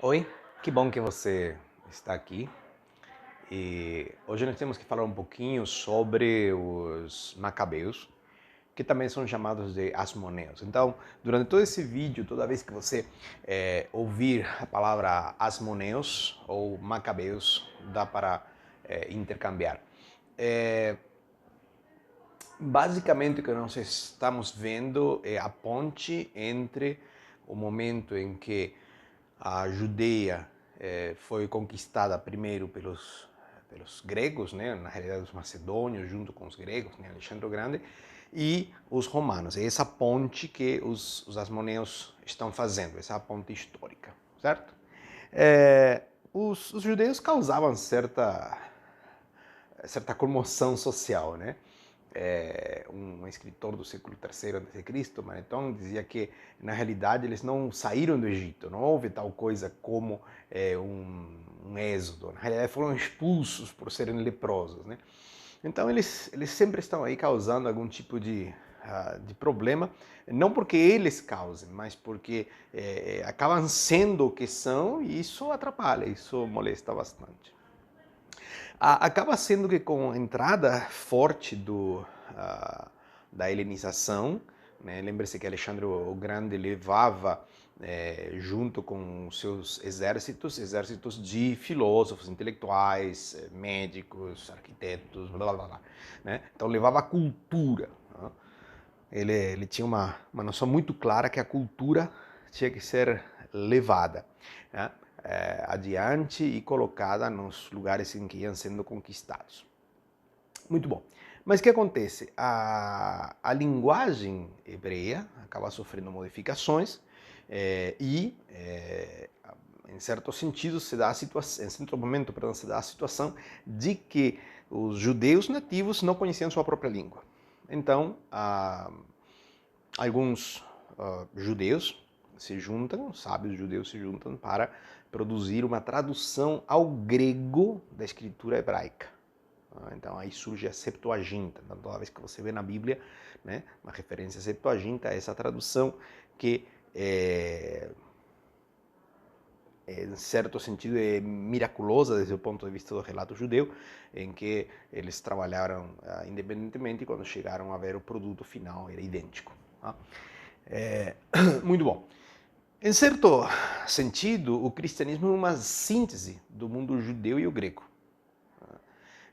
Oi, que bom que você está aqui. E hoje nós temos que falar um pouquinho sobre os macabeus, que também são chamados de asmoneus. Então, durante todo esse vídeo, toda vez que você ouvir a palavra asmoneus ou macabeus, dá para intercambiar. É, Basicamente, o que nós estamos vendo é a ponte entre o momento em que a Judeia foi conquistada primeiro pelos gregos, né? Na realidade os macedônios junto com os gregos, né? Alexandre o Grande, e os romanos. É essa ponte que os asmoneus estão fazendo, essa ponte histórica, certo? Os judeus causavam certa comoção social, né? Um escritor do século III a.C., Maneton, dizia que na realidade eles não saíram do Egito, não houve tal coisa como um êxodo. Na realidade foram expulsos por serem leprosos, né? Então eles sempre estão aí causando algum tipo de problema, não porque eles causem, mas porque acabam sendo o que são e isso atrapalha, isso molesta bastante. Acaba sendo que com a entrada forte da helenização, né? Lembre-se que Alexandre o Grande levava junto com seus exércitos de filósofos, intelectuais, médicos, arquitetos, blá blá blá, né? Então levava a cultura. Né? Ele tinha uma noção muito clara que a cultura tinha que ser levada, né, adiante e colocada nos lugares em que iam sendo conquistados. Muito bom. Mas o que acontece? A linguagem hebreia acaba sofrendo modificações em certo sentido, se dá a situação, em certo momento, perdão, se dá a situação de que os judeus nativos não conheciam sua própria língua. Então, alguns judeus se juntam, sábios judeus se juntam para produzir uma tradução ao grego da escritura hebraica. Então aí surge a Septuaginta. Então, toda vez que você vê na Bíblia, né, uma referência à Septuaginta, é essa tradução que em certo sentido é miraculosa desde o ponto de vista do relato judeu, em que eles trabalharam independentemente e quando chegaram a ver o produto final era idêntico. Tá? Muito bom. Em certo sentido, o cristianismo é uma síntese do mundo judeu e o grego.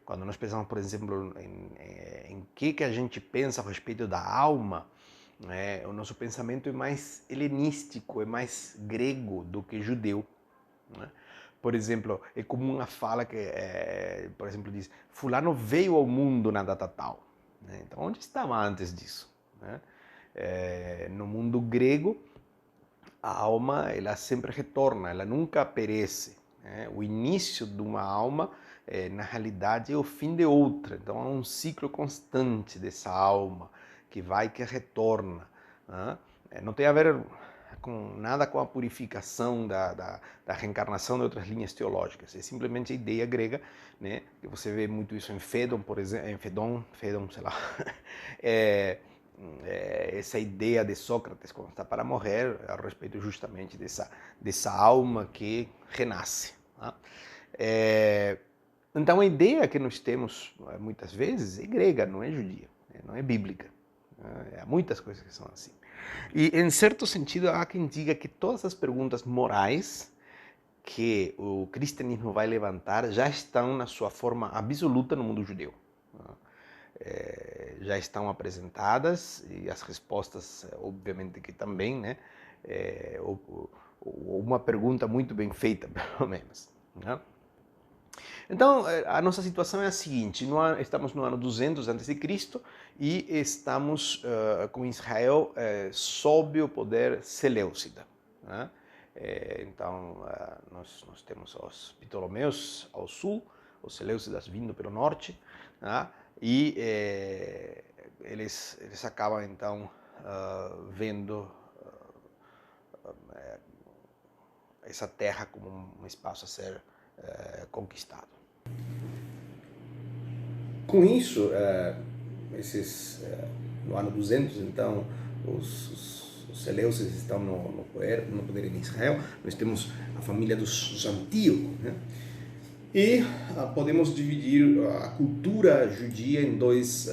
Quando nós pensamos, por exemplo, em que a gente pensa a respeito da alma, né, o nosso pensamento é mais helenístico, é mais grego do que judeu. Né? Por exemplo, é comum a fala que, por exemplo, diz: fulano veio ao mundo na data tal. Né? Então, onde estava antes disso? Né? No mundo grego, a alma ela sempre retorna, ela nunca perece. Né? O início de uma alma, na realidade, é o fim de outra. Então, há um ciclo constante dessa alma que vai e que retorna. Né? Não tem a ver com nada com a purificação da reencarnação de outras linhas teológicas. É simplesmente a ideia grega, né? Que você vê muito isso em Fédon, por exemplo, em Fédon, sei lá. Essa ideia de Sócrates quando está para morrer a respeito justamente dessa alma que renasce. Tá? Então a ideia que nós temos muitas vezes é grega, não é judia, não é bíblica. Há muitas coisas que são assim. E em certo sentido há quem diga que todas as perguntas morais que o cristianismo vai levantar já estão na sua forma absoluta no mundo judeu. Já estão apresentadas e as respostas, obviamente que também, né? Uma pergunta muito bem feita, pelo menos. Né? Então, a nossa situação é a seguinte: estamos no ano 200 a.C. e estamos com Israel sob o poder seleucida. Né? Então, nós temos os Ptolomeus ao sul, os seleucidas vindo pelo norte, né? E eles acabam então vendo essa terra como um espaço a ser conquistado. Com isso, no ano 200, então, os Seleucidas estão no poder em Israel, nós temos a família dos Antíoco, né? E podemos dividir a cultura judia em dois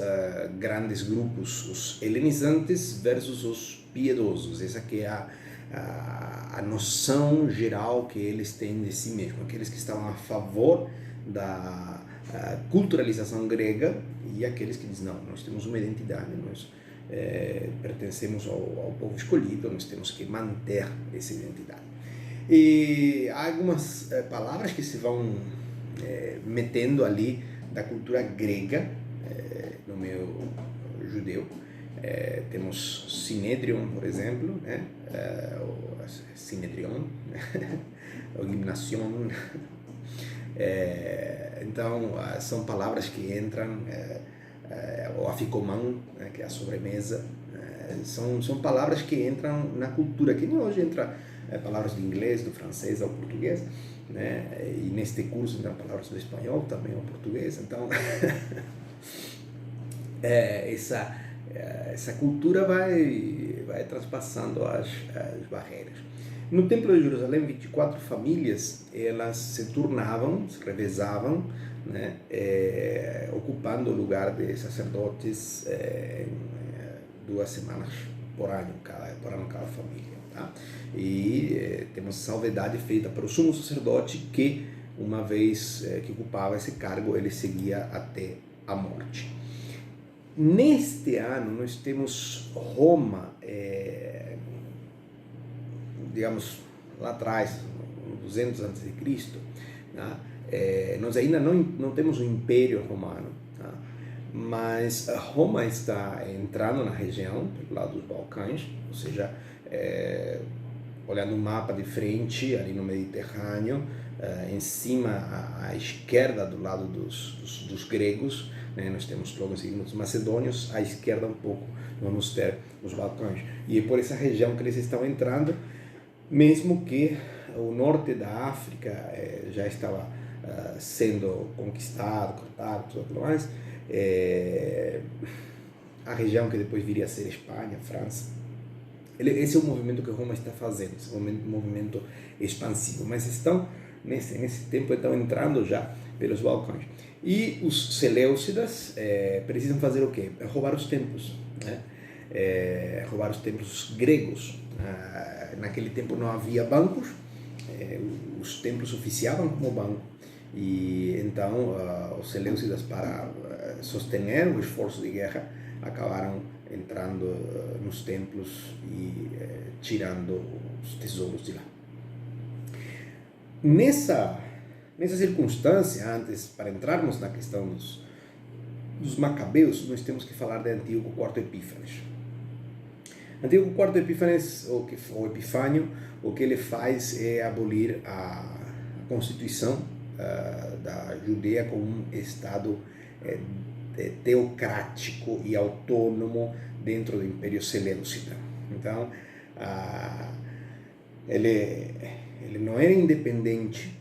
grandes grupos, os helenizantes versus os piedosos. Essa que é a noção geral que eles têm de si mesmos, aqueles que estavam a favor da culturalização grega e aqueles que dizem, não, nós temos uma identidade, nós pertencemos ao povo escolhido, nós temos que manter essa identidade. E há algumas palavras que se vão metendo ali da cultura grega no meio judeu. Temos Sinédrion, por exemplo, né? O Sinedrion, o Gymnation. Então, são palavras que entram, o Afikoman, né, que é a sobremesa, são palavras que entram na cultura, que nem hoje entra palavras do inglês, do francês ao português, né? E neste curso entram palavras do espanhol também ao português. Então, essa cultura vai transpassando as barreiras. No Templo de Jerusalém, 24 famílias, elas se turnavam, se revezavam, né, ocupando o lugar de sacerdotes 2 semanas por ano cada família. Tá? E temos salvedade feita para o sumo sacerdote que, uma vez que ocupava esse cargo, ele seguia até a morte. Neste ano, nós temos Roma, digamos, lá atrás, 200 a.C., né? Nós ainda não temos o Império Romano, tá? Mas Roma está entrando na região, pelo lado dos Balcãs, ou seja, olhando o mapa de frente, ali no Mediterrâneo, em cima, à esquerda, do lado dos gregos, né, nós temos logo em seguida os macedônios, à esquerda um pouco vamos ter os Balcãs. E é por essa região que eles estão entrando, mesmo que o norte da África já estava sendo conquistado, cortado, tudo mais, a região que depois viria a ser Espanha, França. Esse é o movimento que Roma está fazendo, esse movimento expansivo, mas estão nesse tempo estão entrando já pelos Balcãs. E os Seleucidas precisam fazer o quê? Roubar os templos, né? Roubar os templos gregos. Naquele tempo não havia bancos, os templos oficiavam como banco, e então os Seleucidas, para sostener o esforço de guerra, acabaram entrando nos templos e tirando os tesouros de lá. Nessa circunstância, antes, para entrarmos na questão dos Macabeus, nós temos que falar de Antíoco IV Epífanes. Antíoco IV Epífanes, ou Epifânio, o que ele faz é abolir a Constituição da Judeia como um Estado teocrático e autônomo dentro do Império Seleucida. Então, ele não era independente,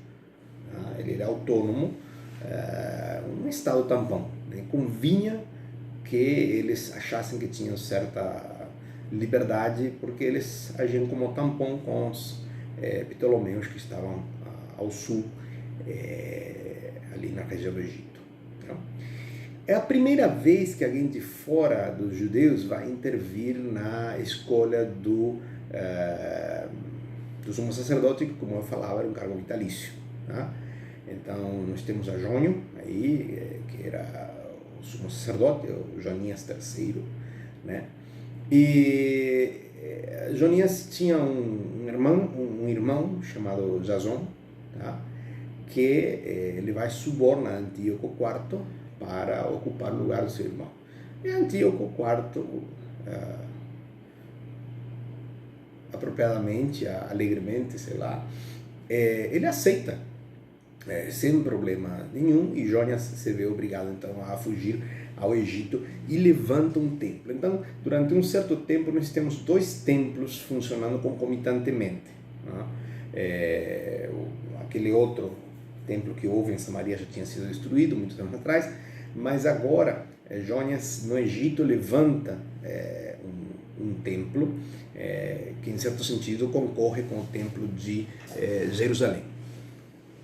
ele era autônomo, um Estado tampão. Convinha que eles achassem que tinham certa liberdade, porque eles agiam como tampão com os Ptolomeus que estavam ao sul, ali na região do Egito. Então, é a primeira vez que alguém de fora dos judeus vai intervir na escolha do sumo sacerdote, que, como eu falava, era um cargo vitalício. Tá? Então, nós temos a Jônio, aí, que era o sumo sacerdote, o Jonias III, né? E Jonias tinha um irmão chamado Jason, tá? Que ele vai subornar Antíoco IV para ocupar o lugar do seu irmão. E Antíoco IV, apropriadamente, alegremente, sei lá, ele aceita, sem problema nenhum, e Jônias se vê obrigado então a fugir ao Egito e levanta um templo. Então, durante um certo tempo, nós temos 2 templos funcionando concomitantemente, né? Aquele outro templo que houve em Samaria já tinha sido destruído muitos anos atrás, mas agora Jônias no Egito levanta um templo que, em certo sentido, concorre com o templo de Jerusalém.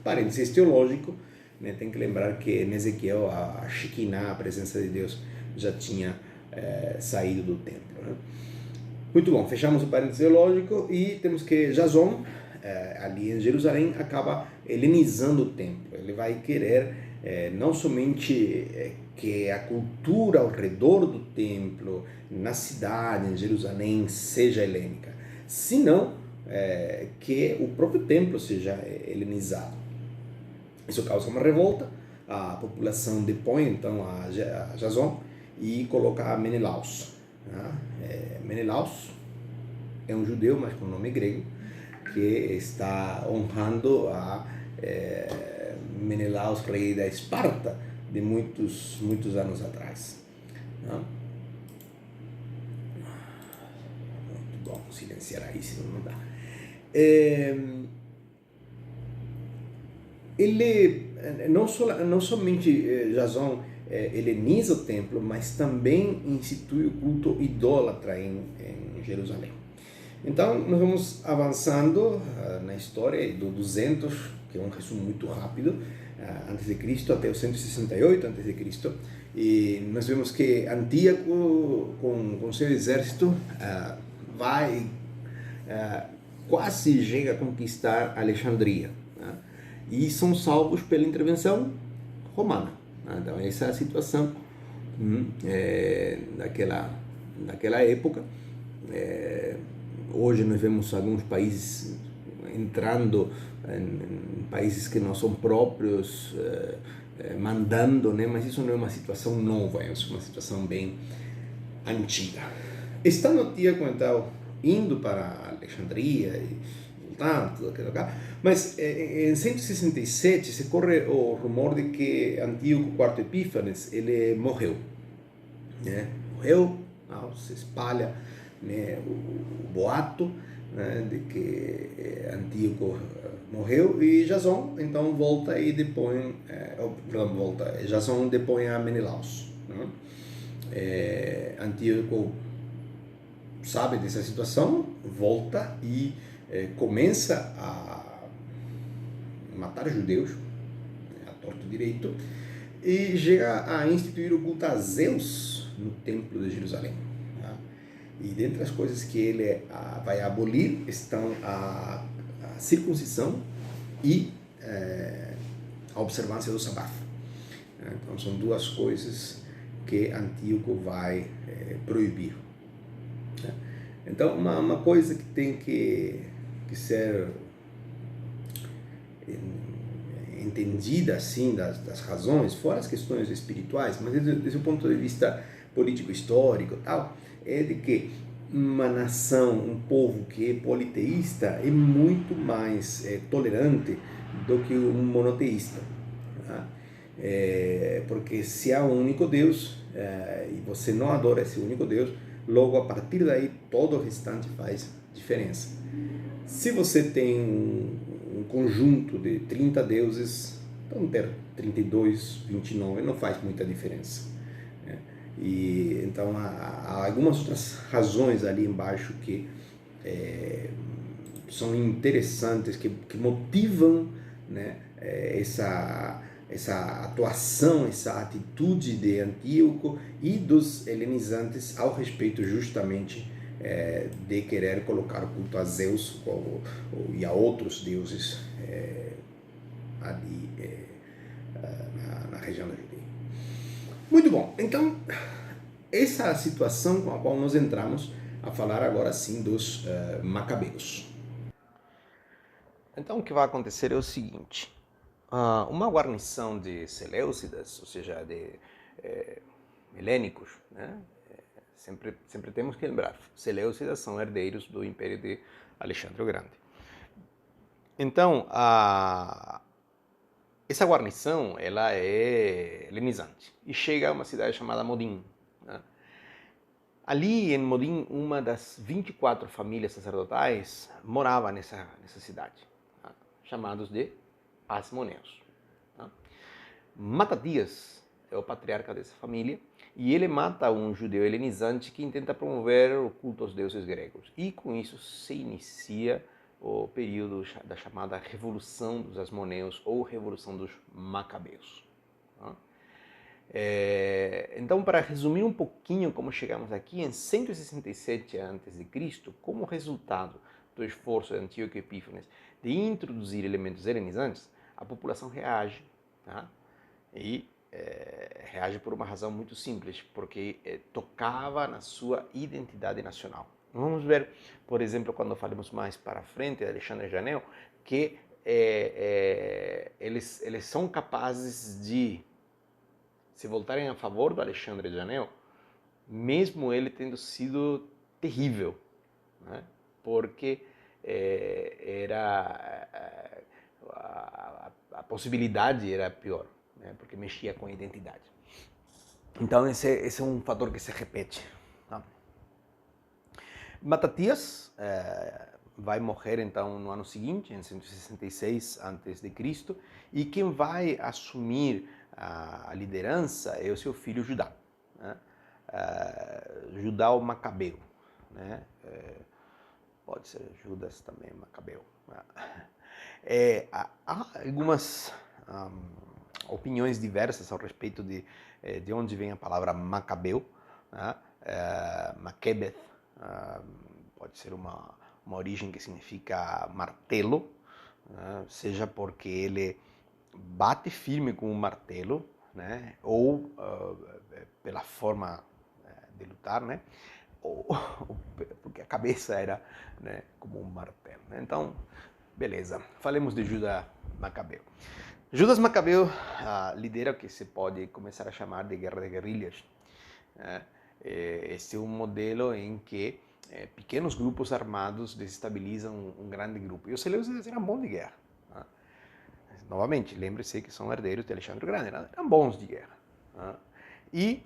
Parênteses teológico, né, tem que lembrar que em Ezequiel a Shekinah, a presença de Deus, já tinha saído do templo. Né? Muito bom, fechamos o parênteses teológico e temos que Jason, ali em Jerusalém, acaba helenizando o templo. Ele vai querer não somente que a cultura ao redor do templo, na cidade, em Jerusalém, seja helênica, senão que o próprio templo seja helenizado. Isso causa uma revolta, a população depõe então a Jason e coloca Menelaus. Menelaus é um judeu, mas com nome grego, que está honrando a Menelaus, rei da Esparta, de muitos anos atrás. Muito bom, silenciar aí, senão não dá. Ele não somente Jason heleniza o templo, mas também institui o culto idólatra em Jerusalém. Então, nós vamos avançando na história do 200, que é um resumo muito rápido, antes de Cristo, até o 168 antes de Cristo, e nós vemos que Antíoco, com seu exército, vai quase chega a conquistar Alexandria, né? E são salvos pela intervenção romana. Né? Então, essa é a situação daquela época. Hoje nós vemos alguns países entrando em países que não são próprios, mandando, né? Mas isso não é uma situação nova, é uma situação bem antiga. Estando Antíoco, então, indo para Alexandria e voltando, tudo aquele lugar, mas em 167 se corre o rumor de que Antíoco IV Epífanes ele morreu, né? Morreu, se espalha, né, o boato, né, de que Antíoco morreu, e Jason então volta e depõe, Jason depõe a Menelaus, né? Antíoco sabe dessa situação, volta e começa a matar judeus, a torto direito, e chega a instituir o culto a Zeus no templo de Jerusalém. Tá? E dentre as coisas que ele vai abolir estão a circuncisão e a observância do sábado. Então são duas coisas que Antíoco vai proibir. Então uma coisa que tem que ser entendida assim das razões, fora as questões espirituais, mas desde o ponto de vista político-histórico e tal, é de que uma nação, um povo que é politeísta é muito mais tolerante do que um monoteísta. Tá? Porque se há um único Deus e você não adora esse único Deus, logo a partir daí todo o restante faz diferença. Se você tem um conjunto de 30 deuses, então ter 32, 29 não faz muita diferença. Né? E então há algumas outras razões ali embaixo que são interessantes, que motivam, né, essa atuação, essa atitude de Antíoco e dos helenizantes ao respeito justamente de querer colocar o culto a Zeus e a outros deuses ali na região da Judeia. Muito bom, então essa é a situação com a qual nós entramos a falar agora sim dos macabeus. Então o que vai acontecer é o seguinte: uma guarnição de Seleucidas, ou seja, de helênicos, né? Sempre temos que lembrar, Seleucidas são herdeiros do Império de Alexandre o Grande. Então, essa guarnição ela é helenizante e chega a uma cidade chamada Modin. Né? Ali em Modin, uma das 24 famílias sacerdotais morava nessa cidade, tá? Chamados de Asmoneus. Tá? Matatias é o patriarca dessa família e ele mata um judeu helenizante que intenta promover o culto aos deuses gregos. E com isso se inicia o período da chamada Revolução dos Asmoneus ou Revolução dos Macabeus. Então, para resumir um pouquinho como chegamos aqui, em 167 a.C., como resultado do esforço de Antíoco Epífanes de introduzir elementos helenizantes, a população reage, tá? E reage por uma razão muito simples, porque tocava na sua identidade nacional. Vamos ver, por exemplo, quando falamos mais para frente de Alexandre Janel, que eles são capazes de se voltarem a favor do Alexandre Janel, mesmo ele tendo sido terrível, né? Porque a possibilidade era pior, né? Porque mexia com a identidade. Então esse é um fator que se repete. Tá? Matatias vai morrer então no ano seguinte, em 166 a.C., e quem vai assumir a liderança é o seu filho Judá, né? Judá o Macabeu, né? Pode ser Judas também, Macabeu. Há algumas opiniões diversas a respeito de onde vem a palavra Macabeu, né? Makebeth, pode ser uma origem que significa martelo, né? Seja porque ele bate firme com um martelo, né? Ou pela forma de lutar, né? Ou porque a cabeça era, né, como um martelo. Né? Então, beleza. Falemos de Judas Macabeu. Judas Macabeu lidera o que se pode começar a chamar de guerra de guerrilhas. Né? Este é um modelo em que pequenos grupos armados desestabilizam um grande grupo. E os seleucidas eram bons de guerra. Né? Novamente, lembre-se que são herdeiros de Alexandre o Grande, eram bons de guerra. Né? E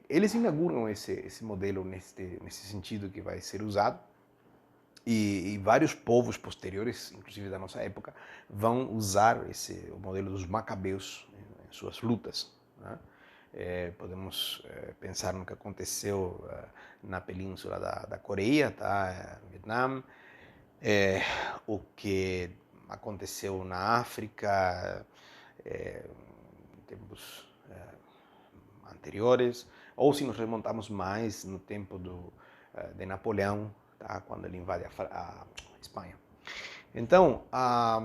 eles inauguram esse modelo nesse sentido que vai ser usado, e vários povos posteriores, inclusive da nossa época, vão usar o modelo dos macabeus em suas lutas. Né? Podemos pensar no que aconteceu na península da Coreia, tá? Vietnã, o que aconteceu na África em tempos anteriores, ou se nos remontamos mais no tempo de Napoleão, tá? Quando ele invade a Espanha. Então, a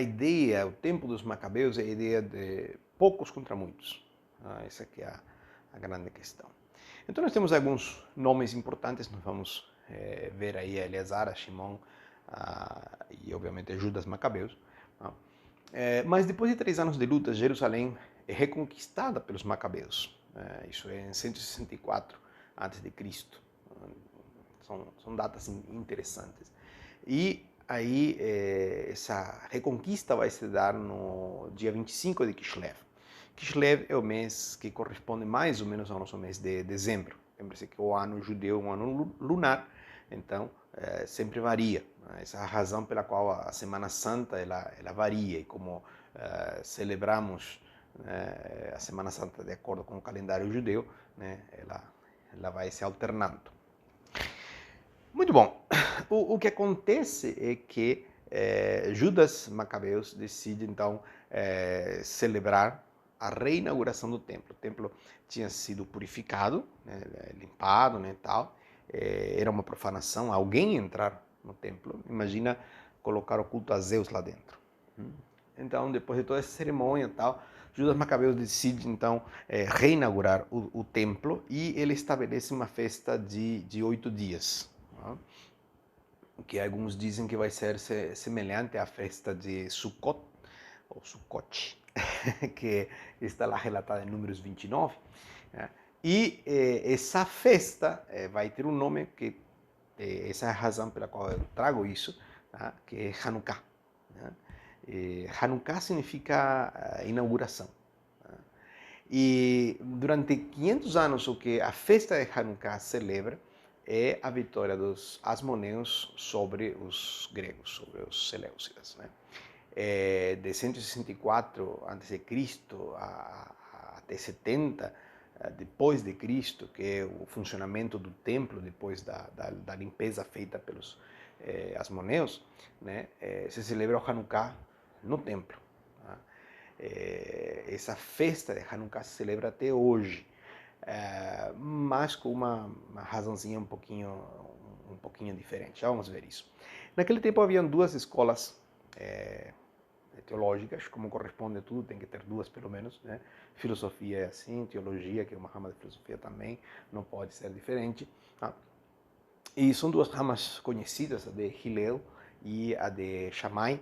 ideia, o tempo dos macabeus é a ideia de poucos contra muitos. Essa aqui é a grande questão. Então nós temos alguns nomes importantes, nós vamos ver aí Eleazar, Shimon e obviamente Judas Macabeus. Tá? Mas depois de 3 anos de luta, Jerusalém é reconquistada pelos Macabeus. Isso é em 164 a.C. São datas interessantes. E aí essa reconquista vai se dar no dia 25 de Kislev. Kislev é o mês que corresponde mais ou menos ao nosso mês de dezembro. Lembre-se que o ano judeu é um ano lunar, então sempre varia. Essa é a razão pela qual a Semana Santa ela varia, e como celebramos a Semana Santa de acordo com o calendário judeu, né, ela vai se alternando. Muito bom. O que acontece é que Judas Macabeus decide então celebrar a reinauguração do templo. O templo tinha sido purificado, né, limpado, né, tal. Era uma profanação alguém entrar no templo. Imagina colocar o culto a Zeus lá dentro. Então, depois de toda essa cerimônia e tal, Judas Macabeus decide então reinaugurar o templo, e ele estabelece uma festa de 8 dias. Que alguns dizem que vai ser semelhante à festa de Sukkot, ou Sukkot, que está lá relatada em Números 29. Né? E essa festa vai ter um nome que essa é a razão pela qual eu trago isso, tá? Que é Hanukkah. Né? Hanukkah significa inauguração. Tá? E durante 500 anos o que a festa de Hanukkah celebra é a vitória dos asmoneus sobre os gregos, sobre os seleucidas. Né? de 164 a.C. até 70 depois de Cristo, que é o funcionamento do templo depois da limpeza feita pelos asmoneus, né, se celebra o Hanukkah no templo. Tá? Essa festa de Hanukkah se celebra até hoje, mas com uma razãozinha um pouquinho diferente. Já vamos ver isso. Naquele tempo haviam duas escolas teológicas, como corresponde a tudo, tem que ter duas pelo menos, né? Filosofia é assim, teologia, que é uma rama de filosofia também, não pode ser diferente. Tá? E são duas ramas conhecidas, a de Hillel e a de Shammai,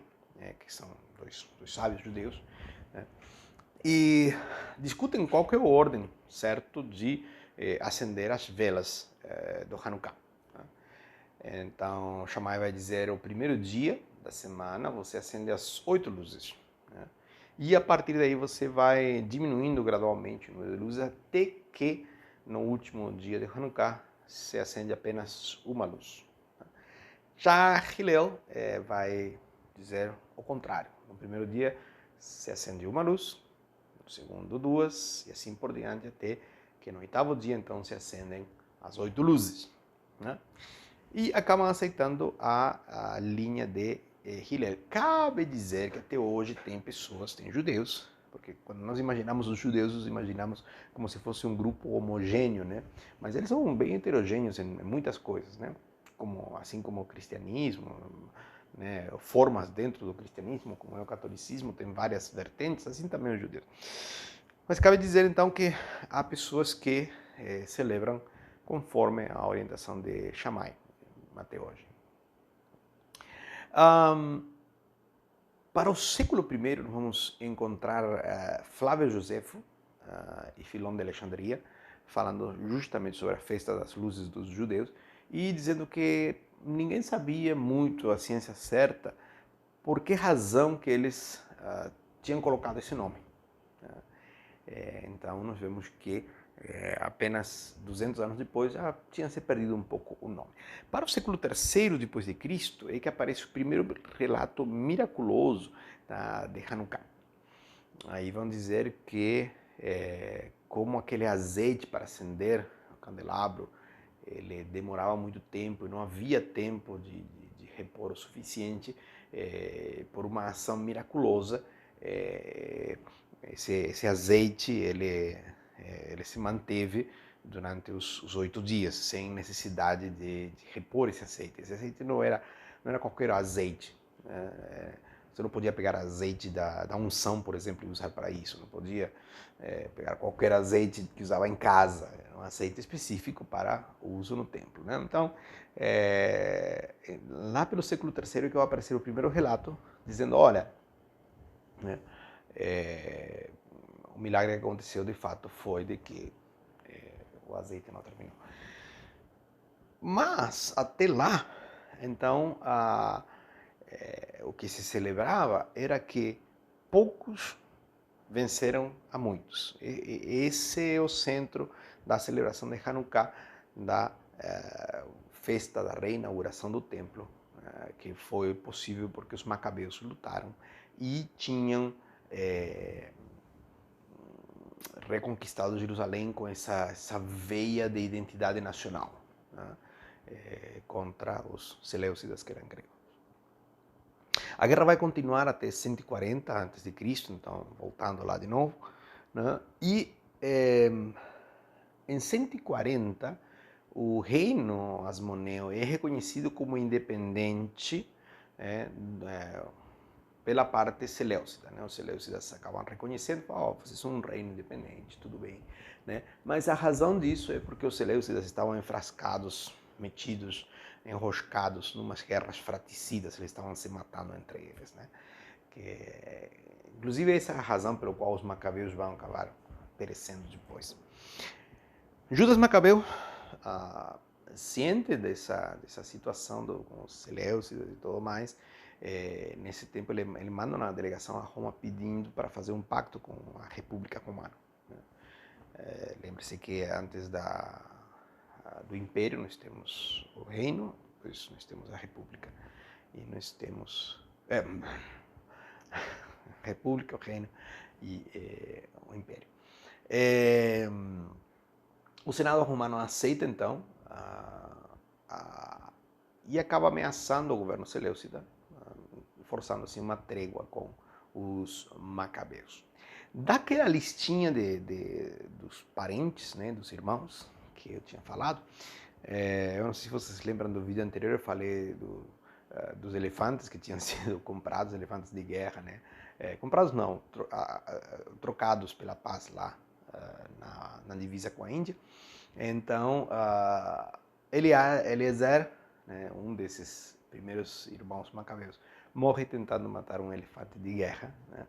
que são dois sábios judeus, né? E discutem qual que é a ordem, certo, de acender as velas do Hanukkah. Tá? Então, Shammai vai dizer, o primeiro dia da semana você acende as 8 luzes, né? E a partir daí você vai diminuindo gradualmente o número de luzes até que no último dia de Hanukkah se acende apenas uma luz. Já Hillel vai dizer o contrário. No primeiro dia se acende uma luz, no segundo duas, e assim por diante, até que no oitavo dia então se acendem as 8 luzes, né? E acabam aceitando a linha de Hillel. Cabe dizer que até hoje tem judeus, porque quando nós imaginamos os judeus, os imaginamos como se fosse um grupo homogêneo, né? Mas eles são bem heterogêneos em muitas coisas, né? Assim como o cristianismo, né? Formas dentro do cristianismo, como é o catolicismo, tem várias vertentes, assim também os judeus. Mas cabe dizer então que há pessoas que celebram conforme a orientação de Shammai até hoje. Para o século I, nós vamos encontrar Flávio Josefo e Filão de Alexandria falando justamente sobre a festa das luzes dos judeus e dizendo que ninguém sabia muito a ciência certa por que razão que eles tinham colocado esse nome. Então nós vemos que apenas 200 anos depois já tinha se perdido um pouco o nome. Para o século III depois de Cristo é que aparece o primeiro relato miraculoso de Hanukkah. Aí vão dizer que como aquele azeite para acender o candelabro ele demorava muito tempo e não havia tempo de repor o suficiente, por uma ação miraculosa esse azeite ele se manteve durante os 8 dias, sem necessidade de repor esse azeite. Esse azeite não era qualquer azeite. Você não podia pegar azeite da unção, por exemplo, e usar para isso. Não podia pegar qualquer azeite que usava em casa. Era um azeite específico para o uso no templo, né? Então, lá pelo século III que vai aparecer o primeiro relato, dizendo, olha, né, o milagre que aconteceu de fato foi de que o azeite não terminou. Mas até lá, então, o que se celebrava era que poucos venceram a muitos. Esse é o centro da celebração de Hanukkah, da festa da reinauguração do templo, que foi possível porque os macabeus lutaram e tinham reconquistado Jerusalém com essa veia de identidade nacional, né? Contra os seleucidas que eram gregos. A guerra vai continuar até 140 a.C., então voltando lá de novo, né? E em 140 o reino asmoneu é reconhecido como independente pela parte seleucida, né? Os seleucidas acabam reconhecendo, vocês são um reino independente, tudo bem, né? Mas a razão disso é porque os seleucidas estavam enfrascados, metidos, enroscados numas guerras fratricidas, eles estavam se matando entre eles, né? Inclusive essa é a razão pela qual os macabeus vão acabar perecendo depois. Judas Macabeu, ciente dessa situação com os seleucidas e tudo mais, nesse tempo ele manda uma delegação a Roma pedindo para fazer um pacto com a República Romana. Lembre-se que antes do Império nós temos o reino, depois nós temos a República e nós temos República, o reino e o império. O Senado romano aceita, então, e acaba ameaçando o governo seleucida, forçando assim uma trégua com os macabeus. Daquela listinha dos parentes, né, dos irmãos, que eu tinha falado, eu não sei se vocês lembram do vídeo anterior, eu falei dos elefantes que tinham sido comprados, elefantes de guerra, né? Comprados não, trocados pela paz lá na divisa com a Índia. Então, Eliezer, né, um desses primeiros irmãos macabeus, morre tentando matar um elefante de guerra, né?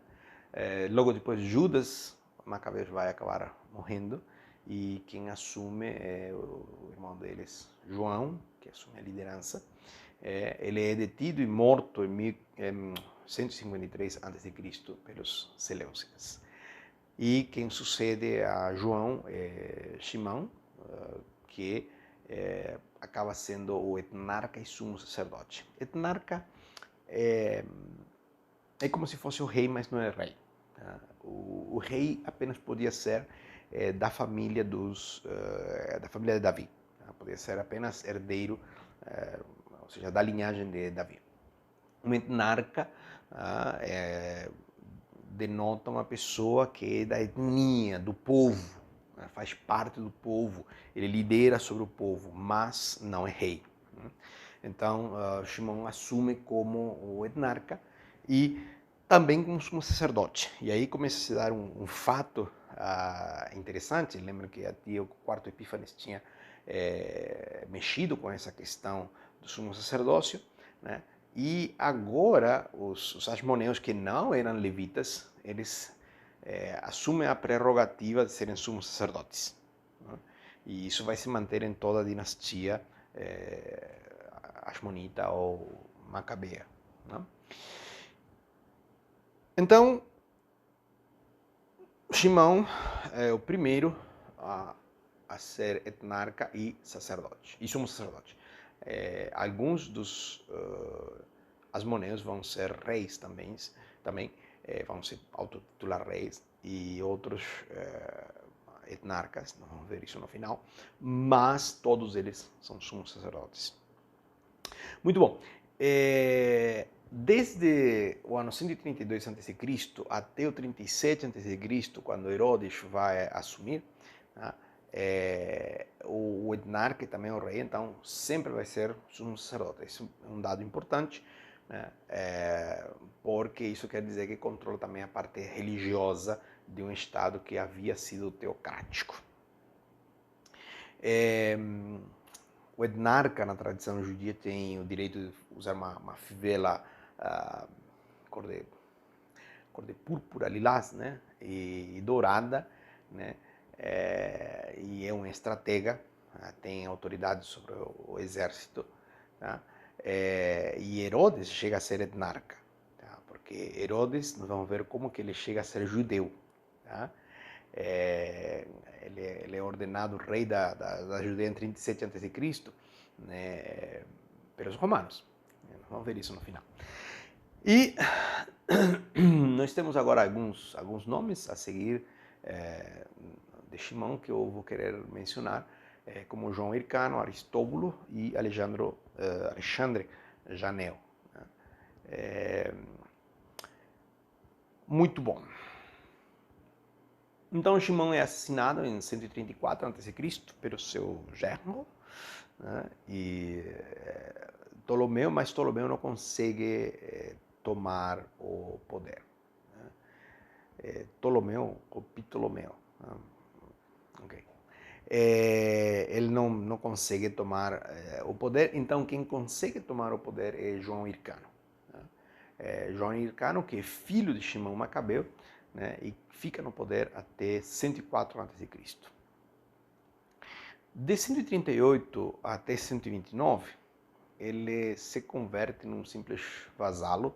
Logo depois, Judas Macabeu vai acabar morrendo, e quem assume é o irmão deles, João, que assume a liderança. Ele é detido e morto em 153 a.C. pelos seleucidas. E quem sucede a João é Shimão, que acaba sendo o etnarca e sumo sacerdote. Etnarca é como se fosse o rei, mas não é rei. Tá? O rei apenas podia ser da família da família de Davi. Tá? Podia ser apenas herdeiro, ou seja, da linhagem de Davi. Um etnarca denota uma pessoa que é da etnia, do povo, né? Faz parte do povo, ele lidera sobre o povo, mas não é rei. Né? Então, Shimon assume como o etnarca e também como sumo sacerdote. E aí começa a se dar um fato interessante. Lembra que até o quarto Epífanes tinha mexido com essa questão do sumo sacerdócio, né? E agora os asmoneus, que não eram levitas, eles assumem a prerrogativa de serem sumos sacerdotes. Né? E isso vai se manter em toda a dinastia asmonita ou macabeia. Né? Então, Shimão é o primeiro a ser etnarca e sacerdote, e sumo sacerdote. Alguns dos asmoneus vão ser reis também vão se autotitular reis, e outros etnarcas, não vamos ver isso no final, mas todos eles são sumos sacerdotes. Muito bom. Desde o ano 132 a.C. até o 37 a.C., quando Herodes vai assumir, né, o etnarca também o rei, então sempre vai ser sumo sacerdote. Isso é um dado importante, né, porque isso quer dizer que controla também a parte religiosa de um estado que havia sido teocrático. O etnarca, na tradição judia, tem o direito de usar uma fivela cor de púrpura, lilás, né, e dourada, né, e é um estratega, tem autoridade sobre o exército, tá? E Herodes chega a ser etnarca, tá? Porque Herodes, nós vamos ver como que ele chega a ser judeu, tá? Ele é ordenado rei da Judeia em 37 a.C., né, pelos romanos. Vamos ver isso no final. E nós temos agora alguns nomes a seguir de Shimão que eu vou querer mencionar, como João Hircano, Aristóbulo e Alexandre Janeo. Muito bom. Então Shimão é assassinado em 134 a.C. pelo seu genro, né? E Ptolomeu, mas Ptolomeu não consegue tomar o poder. Né? Ptolomeu ou Ptolomeu. Okay. Ele não consegue tomar o poder, então quem consegue tomar o poder é João Hircano. Né? João Hircano, que é filho de Shimão Macabeu, né, e fica no poder até 104 a.C. De 138 até 129, ele se converte num simples vasalo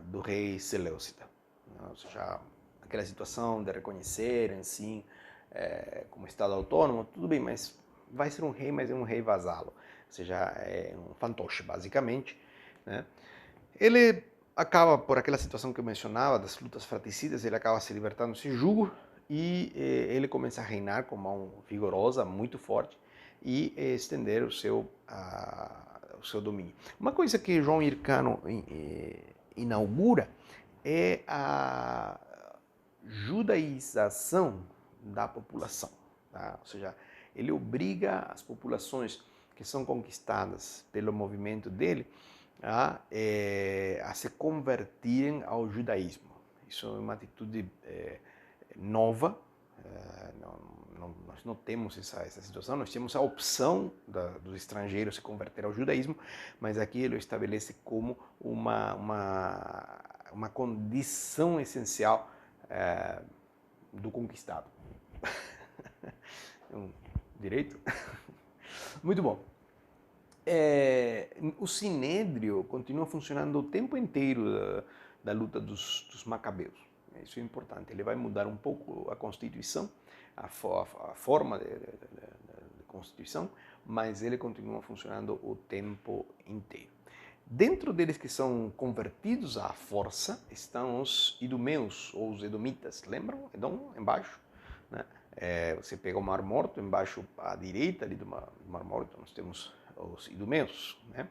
do rei Seleucida. Ou seja, aquela situação de reconhecerem, sim, como Estado autônomo, tudo bem, mas vai ser um rei, mas é um rei vasalo. Ou seja, é um fantoche, basicamente. Né? Ele acaba, por aquela situação que eu mencionava, das lutas fratricidas, ele acaba se libertando desse jugo e ele começa a reinar com mão vigorosa, muito forte, e estender o seu domínio. Uma coisa que João Hircano inaugura é a judaização da população. Tá? Ou seja, ele obriga as populações que são conquistadas pelo movimento dele a se convertirem ao judaísmo. Isso é uma atitude nova. Nós não temos essa situação, nós temos a opção dos estrangeiros se converter ao judaísmo, mas aqui ele estabelece como uma condição essencial do conquistado. Um direito? Muito bom. O Sinédrio continua funcionando o tempo inteiro da luta dos Macabeus. Isso é importante. Ele vai mudar um pouco a Constituição, a forma de Constituição, mas ele continua funcionando o tempo inteiro. Dentro deles que são convertidos à força estão os idumeus, ou os edomitas. Lembram? Edom, embaixo. Né? Você pega o Mar Morto, embaixo à direita ali do Mar Morto, nós temos os idumeus. Né?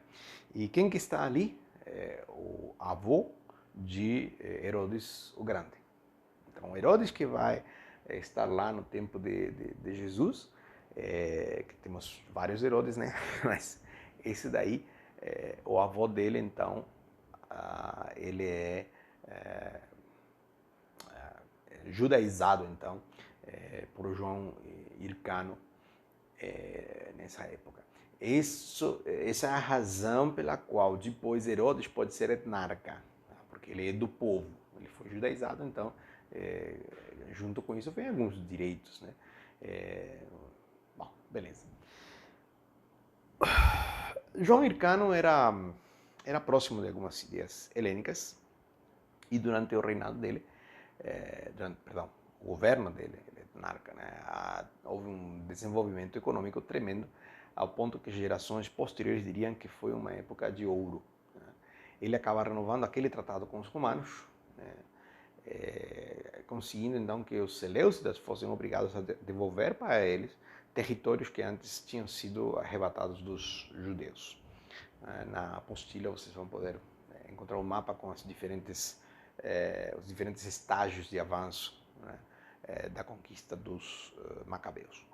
E quem que está ali? O avô de Herodes o Grande. Então, Herodes que vai estar lá no tempo de Jesus, que temos vários Herodes, né? Mas esse daí, o avô dele, então, ele é judaizado, então, por João Hircano nessa época. Essa é a razão pela qual depois Herodes pode ser etnarca, porque ele é do povo, ele foi judaizado, então, junto com isso vem alguns direitos, né? Bom, beleza. João Hircano era próximo de algumas ideias helênicas e durante o reinado dele, o governo dele, etnarca, né, houve um desenvolvimento econômico tremendo, ao ponto que gerações posteriores diriam que foi uma época de ouro. Né? Ele acaba renovando aquele tratado com os romanos, né, conseguindo então que os seleucidas fossem obrigados a devolver para eles territórios que antes tinham sido arrebatados dos judeus. Na apostila vocês vão poder encontrar um mapa com os diferentes estágios de avanço, né, da conquista dos macabeus.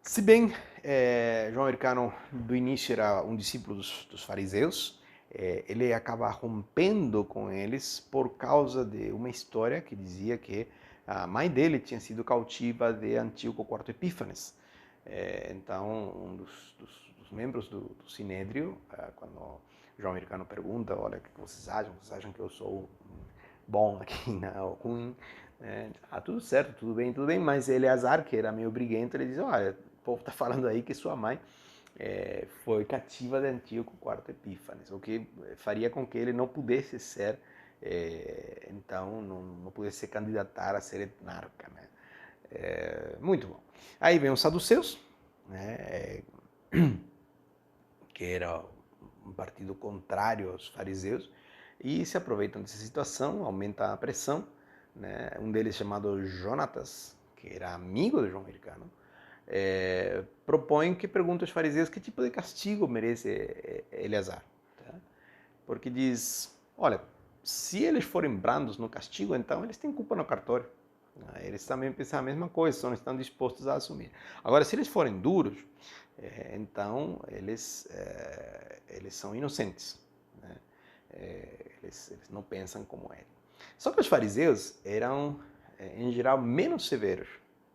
Se bem João Hircano do início era um discípulo dos fariseus, ele acaba rompendo com eles por causa de uma história que dizia que a mãe dele tinha sido cautiva de Antíoco IV Epífanes. Então, um dos membros do Sinédrio, quando João Hircano pergunta, olha, o que vocês acham? Vocês acham que eu sou bom aqui, ou ruim? Tudo certo, tudo bem, mas Eleazar, que era meio briguento, ele diz, olha, o povo está falando aí que sua mãe foi cativa de Antíoco IV Epífanes, o que faria com que ele não pudesse ser, então, não pudesse se candidatar a ser etnarca. Né? Muito bom. Aí vem os saduceus, né, que era um partido contrário aos fariseus, e se aproveitam dessa situação, aumenta a pressão. Né? Um deles, chamado Jonatas, que era amigo de João Hircano, propõe que pergunte aos fariseus que tipo de castigo merece Eleazar. Tá? Porque diz, olha, se eles forem brandos no castigo, então eles têm culpa no cartório. Eles também pensam a mesma coisa, só não estão dispostos a assumir. Agora, se eles forem duros, então eles são inocentes. Né? Eles não pensam como ele. Só que os fariseus eram, em geral, menos severos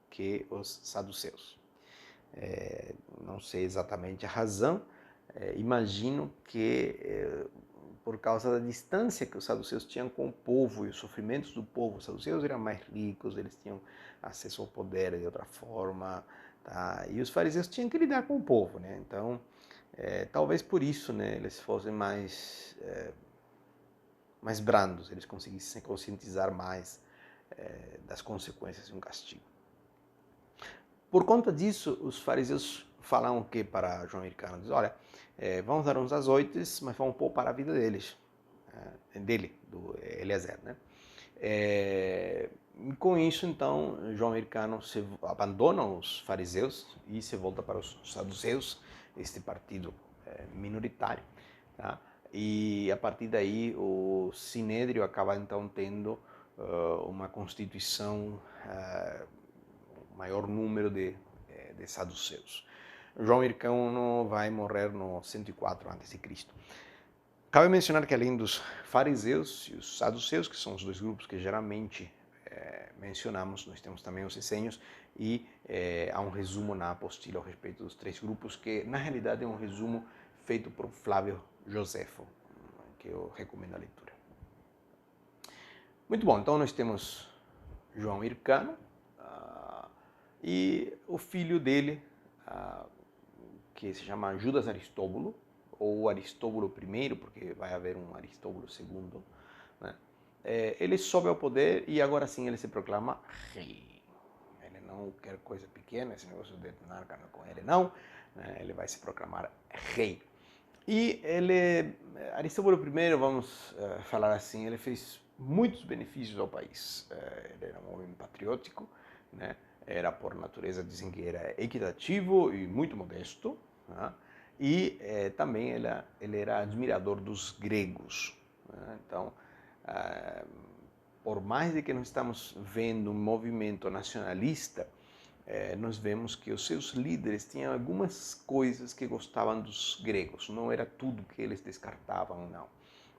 que os saduceus. Não sei exatamente a razão, imagino que por causa da distância que os saduceus tinham com o povo e os sofrimentos do povo. Os saduceus eram mais ricos, eles tinham acesso ao poder de outra forma, tá? E os fariseus tinham que lidar com o povo, né? Então, talvez por isso, né, eles fossem mais brandos, eles conseguissem se conscientizar mais das consequências de um castigo. Por conta disso, os fariseus falam o que para João Hircano? Diz, olha, vamos dar uns azoites, mas vamos poupar a vida deles. dele, do Eliezer, né? Com isso, então, João Hircano abandona os fariseus e se volta para os saduceus, este partido minoritário, tá? E a partir daí o Sinédrio acaba então tendo uma constituição, maior número de saduceus. João Hircano vai morrer no 104 a.C. Cabe mencionar que além dos fariseus e os saduceus, que são os dois grupos que geralmente mencionamos, nós temos também os essênios, e há um resumo na apostila a respeito dos três grupos, que na realidade é um resumo feito por Flávio Josefo, que eu recomendo a leitura. Muito bom, então nós temos João Hircano e o filho dele, que se chama Judas Aristóbulo, ou Aristóbulo I, porque vai haver um Aristóbulo II, né? Ele sobe ao poder e agora sim ele se proclama rei. Ele não quer coisa pequena, esse negócio de monarca não é com ele não, né? Ele vai se proclamar rei. E ele, Aristóbulo I, vamos falar assim, ele fez muitos benefícios ao país. Ele era um homem patriótico, né? Era por natureza, dizem que era equitativo e muito modesto, né? E também ele era admirador dos gregos, né? Então, por mais de que nós estamos vendo um movimento nacionalista, nós vemos que os seus líderes tinham algumas coisas que gostavam dos gregos, não era tudo que eles descartavam, não.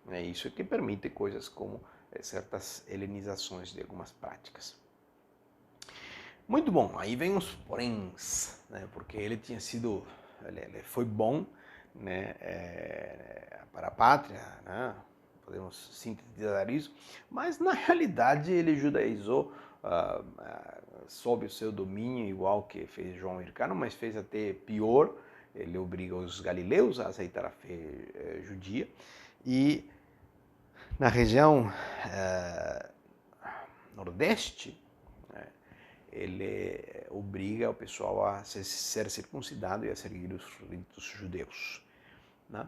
É isso que permite coisas como certas helenizações de algumas práticas. Muito bom, aí vem os poréns, né, porque ele ele foi bom, né, para a pátria, né, podemos sintetizar isso, mas na realidade ele judaizou sob o seu domínio, igual que fez João Hircano, mas fez até pior. Ele obriga os galileus a aceitar a fé judia, e na região nordeste, ele obriga o pessoal a ser circuncidado e a seguir os ritos judeus, né?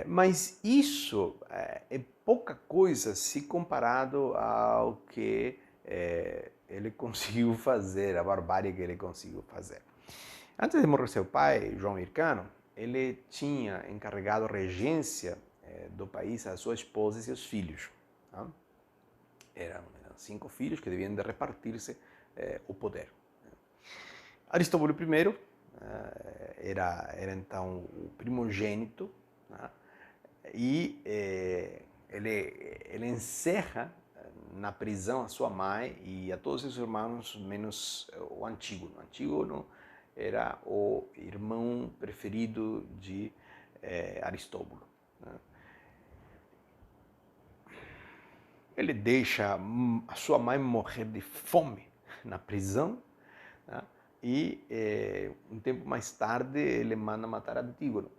Mas isso é pouca coisa se comparado ao que ele conseguiu fazer, a barbárie que ele conseguiu fazer. Antes de morrer seu pai, João Hircano, ele tinha encarregado a regência do país a sua esposa e seus filhos. Tá? Eram 5 filhos que deviam de repartir-se o poder. Aristóbulo I era então o primogênito, né? E ele encerra na prisão a sua mãe e a todos os seus irmãos, menos o Antígono. O Antígono era o irmão preferido de Aristóbulo, né? Ele deixa a sua mãe morrer de fome na prisão, né? E um tempo mais tarde ele manda matar Antígono,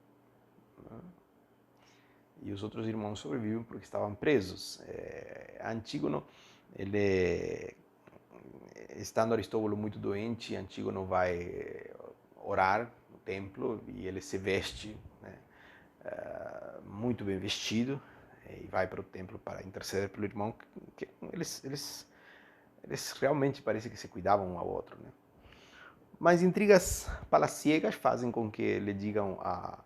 né? E os outros irmãos sobrevivem porque estavam presos. Antígono, ele, estando Aristóbulo muito doente, Antígono vai orar no templo e ele se veste, né, muito bem vestido, e vai para o templo para interceder pelo irmão. Eles realmente parece que se cuidavam um ao outro, né? Mas intrigas palaciegas fazem com que lhe digam a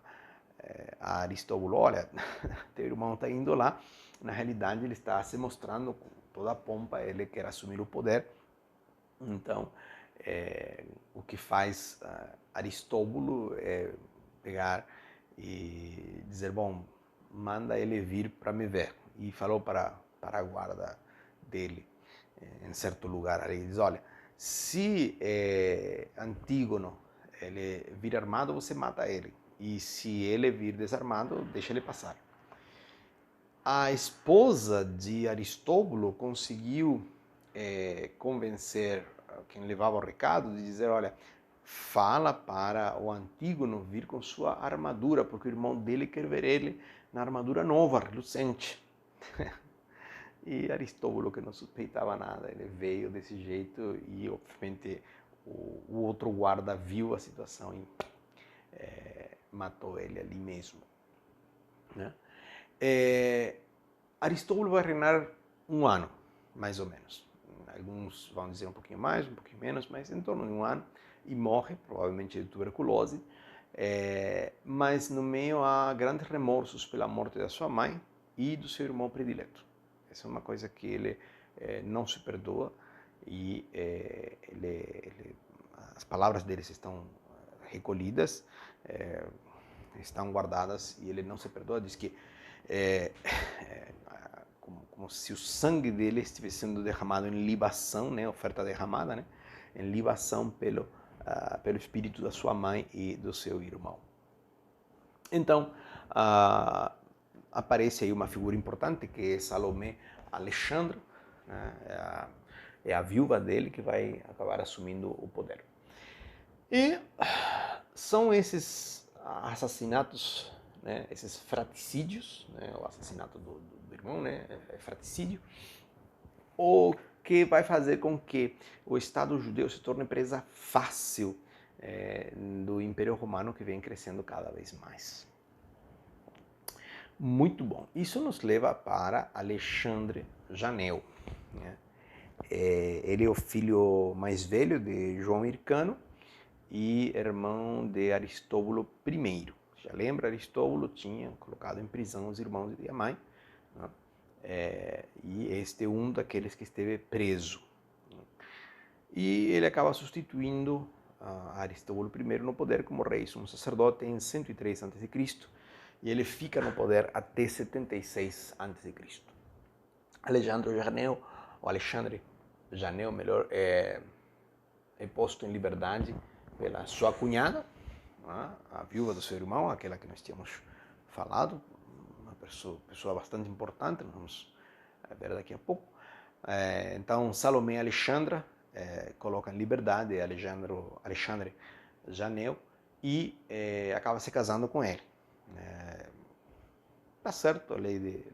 Aristóbulo: olha, teu irmão está indo lá, na realidade ele está se mostrando com toda a pompa, ele quer assumir o poder. Então, o que faz Aristóbulo é pegar e dizer: bom, manda ele vir para me ver. E falou para a guarda dele, em certo lugar ali, diz: olha, se Antígono ele vir armado, você mata ele. E se ele vir desarmado, deixa ele passar. A esposa de Aristóbulo conseguiu convencer quem levava o recado de dizer: olha, fala para o Antígono vir com sua armadura, porque o irmão dele quer ver ele na armadura nova, relucente. E Aristóbulo, que não suspeitava nada, ele veio desse jeito e, obviamente, o outro guarda viu a situação e matou ele ali mesmo, né? Aristóbulo vai reinar um ano, mais ou menos. Alguns vão dizer um pouquinho mais, um pouquinho menos, mas em torno de um ano, e morre, provavelmente de tuberculose. Mas no meio há grandes remorsos pela morte da sua mãe e do seu irmão predileto. Essa é uma coisa que ele não se perdoa e as palavras deles estão recolhidas, estão guardadas e ele não se perdoa. Diz que como se o sangue dele estivesse sendo derramado em libação, né, oferta derramada, né, em libação pelo espírito da sua mãe e do seu irmão. Então, aparece aí uma figura importante que é Salomé Alexandre, né, é a viúva dele que vai acabar assumindo o poder. E são esses assassinatos, né, esses fratricídios, né, o assassinato do irmão, né, é fratricídio, o que vai fazer com que o Estado judeu se torne presa fácil do Império Romano, que vem crescendo cada vez mais. Muito bom. Isso nos leva para Alexandre Janeu, né? Ele é o filho mais velho de João Hircano e irmão de Aristóbulo I. Já lembra, Aristóbulo tinha colocado em prisão os irmãos de mãe, né? E este é um daqueles que esteve preso. E ele acaba substituindo Aristóbulo I no poder como rei sumo sacerdote em 103 a.C. e ele fica no poder até 76 a.C. Alexandre Janeu, melhor, é posto em liberdade pela sua cunhada, a viúva do seu irmão, aquela que nós tínhamos falado, uma pessoa bastante importante, nós vamos ver daqui a pouco. Então, Salomé Alexandra coloca em liberdade Alexandre Janeu e acaba se casando com ele. Tá certo a lei de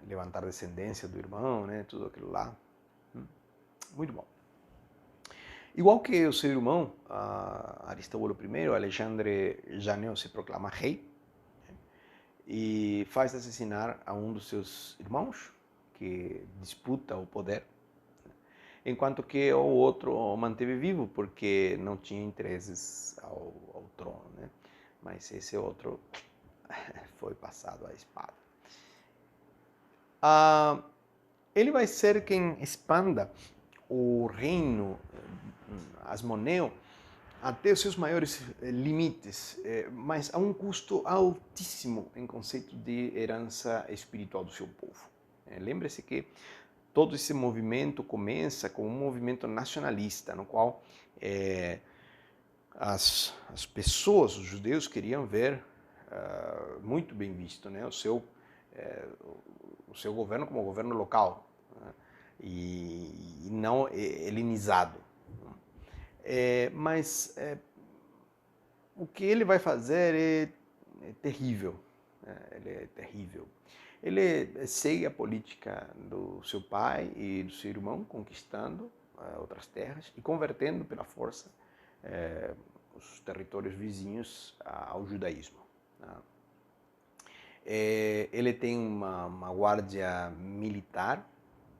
levantar descendência do irmão, né, tudo aquilo lá. Muito bom. Igual que o seu irmão, Aristóbulo I, Alexandre Janeu se proclama rei e faz assassinar a um dos seus irmãos, que disputa o poder, enquanto que o outro o manteve vivo, porque não tinha interesses ao trono, né? Mas esse outro foi passado à espada. Ele vai ser quem expanda o reino asmoneu até os seus maiores limites, mas a um custo altíssimo em conceito de herança espiritual do seu povo. Lembre-se que todo esse movimento começa com um movimento nacionalista, no qual as pessoas, os judeus, queriam ver muito bem visto, né, o seu governo como governo local, né, e não helenizado. Mas o que ele vai fazer é terrível. Ele é terrível. Ele segue a política do seu pai e do seu irmão, conquistando outras terras e convertendo pela força os territórios vizinhos ao judaísmo. Ele tem uma guarda militar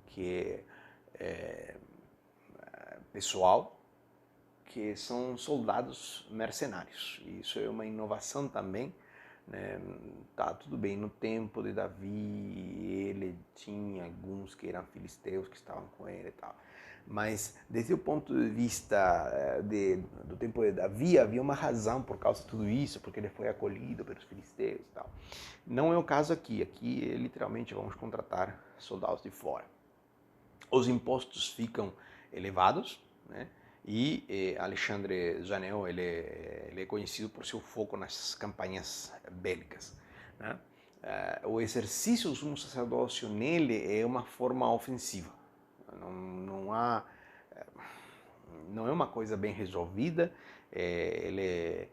que é pessoal, que são soldados mercenários. Isso é uma inovação também, né? Tá tudo bem, no tempo de Davi ele tinha alguns que eram filisteus que estavam com ele e tal, mas desde o ponto de vista do tempo de Davi havia uma razão por causa de tudo isso, porque ele foi acolhido pelos filisteus e tal. Não é o caso aqui. Literalmente vamos contratar soldados de fora. Os impostos ficam elevados, né? E Alexandre Janeu ele é conhecido por seu foco nas campanhas bélicas, né? O exercício do sumo sacerdócio nele é uma forma ofensiva. Não é uma coisa bem resolvida. Ele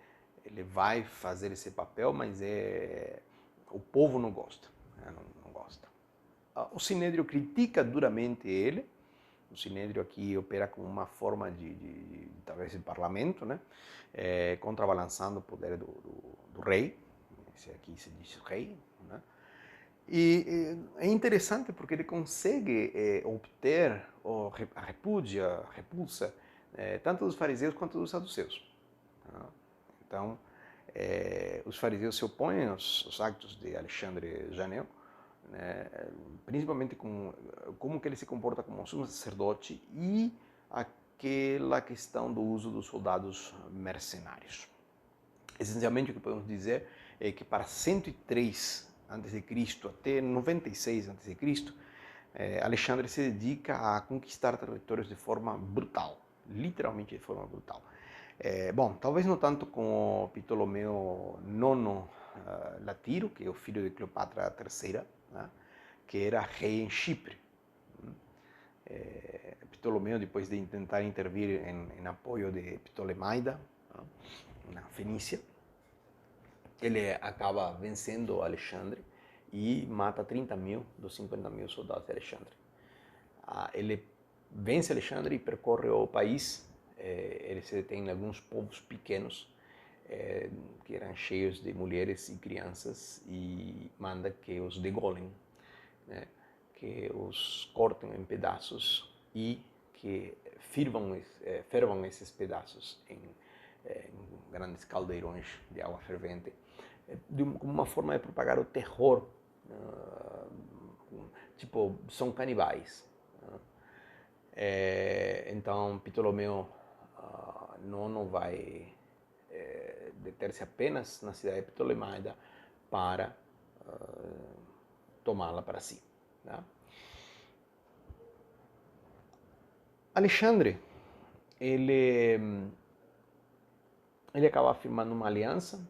vai fazer esse papel, mas o povo não gosta. Não gosta. O Sinédrio critica duramente ele. O Sinédrio aqui opera como uma forma talvez de parlamento, né? Contrabalançando o poder do rei. Esse aqui se diz rei, né? E é interessante porque ele consegue obter a repulsa, tanto dos fariseus quanto dos saduceus. Tá? Então, os fariseus se opõem aos actos de Alexandre Janel, né, principalmente como que ele se comporta como sumo sacerdote e aquela questão do uso dos soldados mercenários. Essencialmente, o que podemos dizer é que para 103 a.C. até 96 a.C., Alexandre se dedica a conquistar territórios de forma brutal, literalmente de forma brutal. Bom, talvez não tanto com Ptolomeu IX Latiro, que é o filho de Cleopatra III, né, que era rei em Chipre. Ptolomeu, depois de tentar intervir em apoio de Ptolemaida, na Fenícia, ele acaba vencendo Alexandre e mata 30.000 dos 50.000 soldados de Alexandre. Ele vence Alexandre e percorre o país. Ele se detém em alguns povos pequenos que eram cheios de mulheres e crianças e manda que os degolem, né? Que os cortem em pedaços e que fervam esses pedaços em grandes caldeirões de água fervente, como uma forma de propagar o terror. Tipo, são canibais. Então, Ptolomeu não vai deter-se apenas na cidade de Ptolemaida para tomá-la para si. Tá? Alexandre, ele acaba firmando uma aliança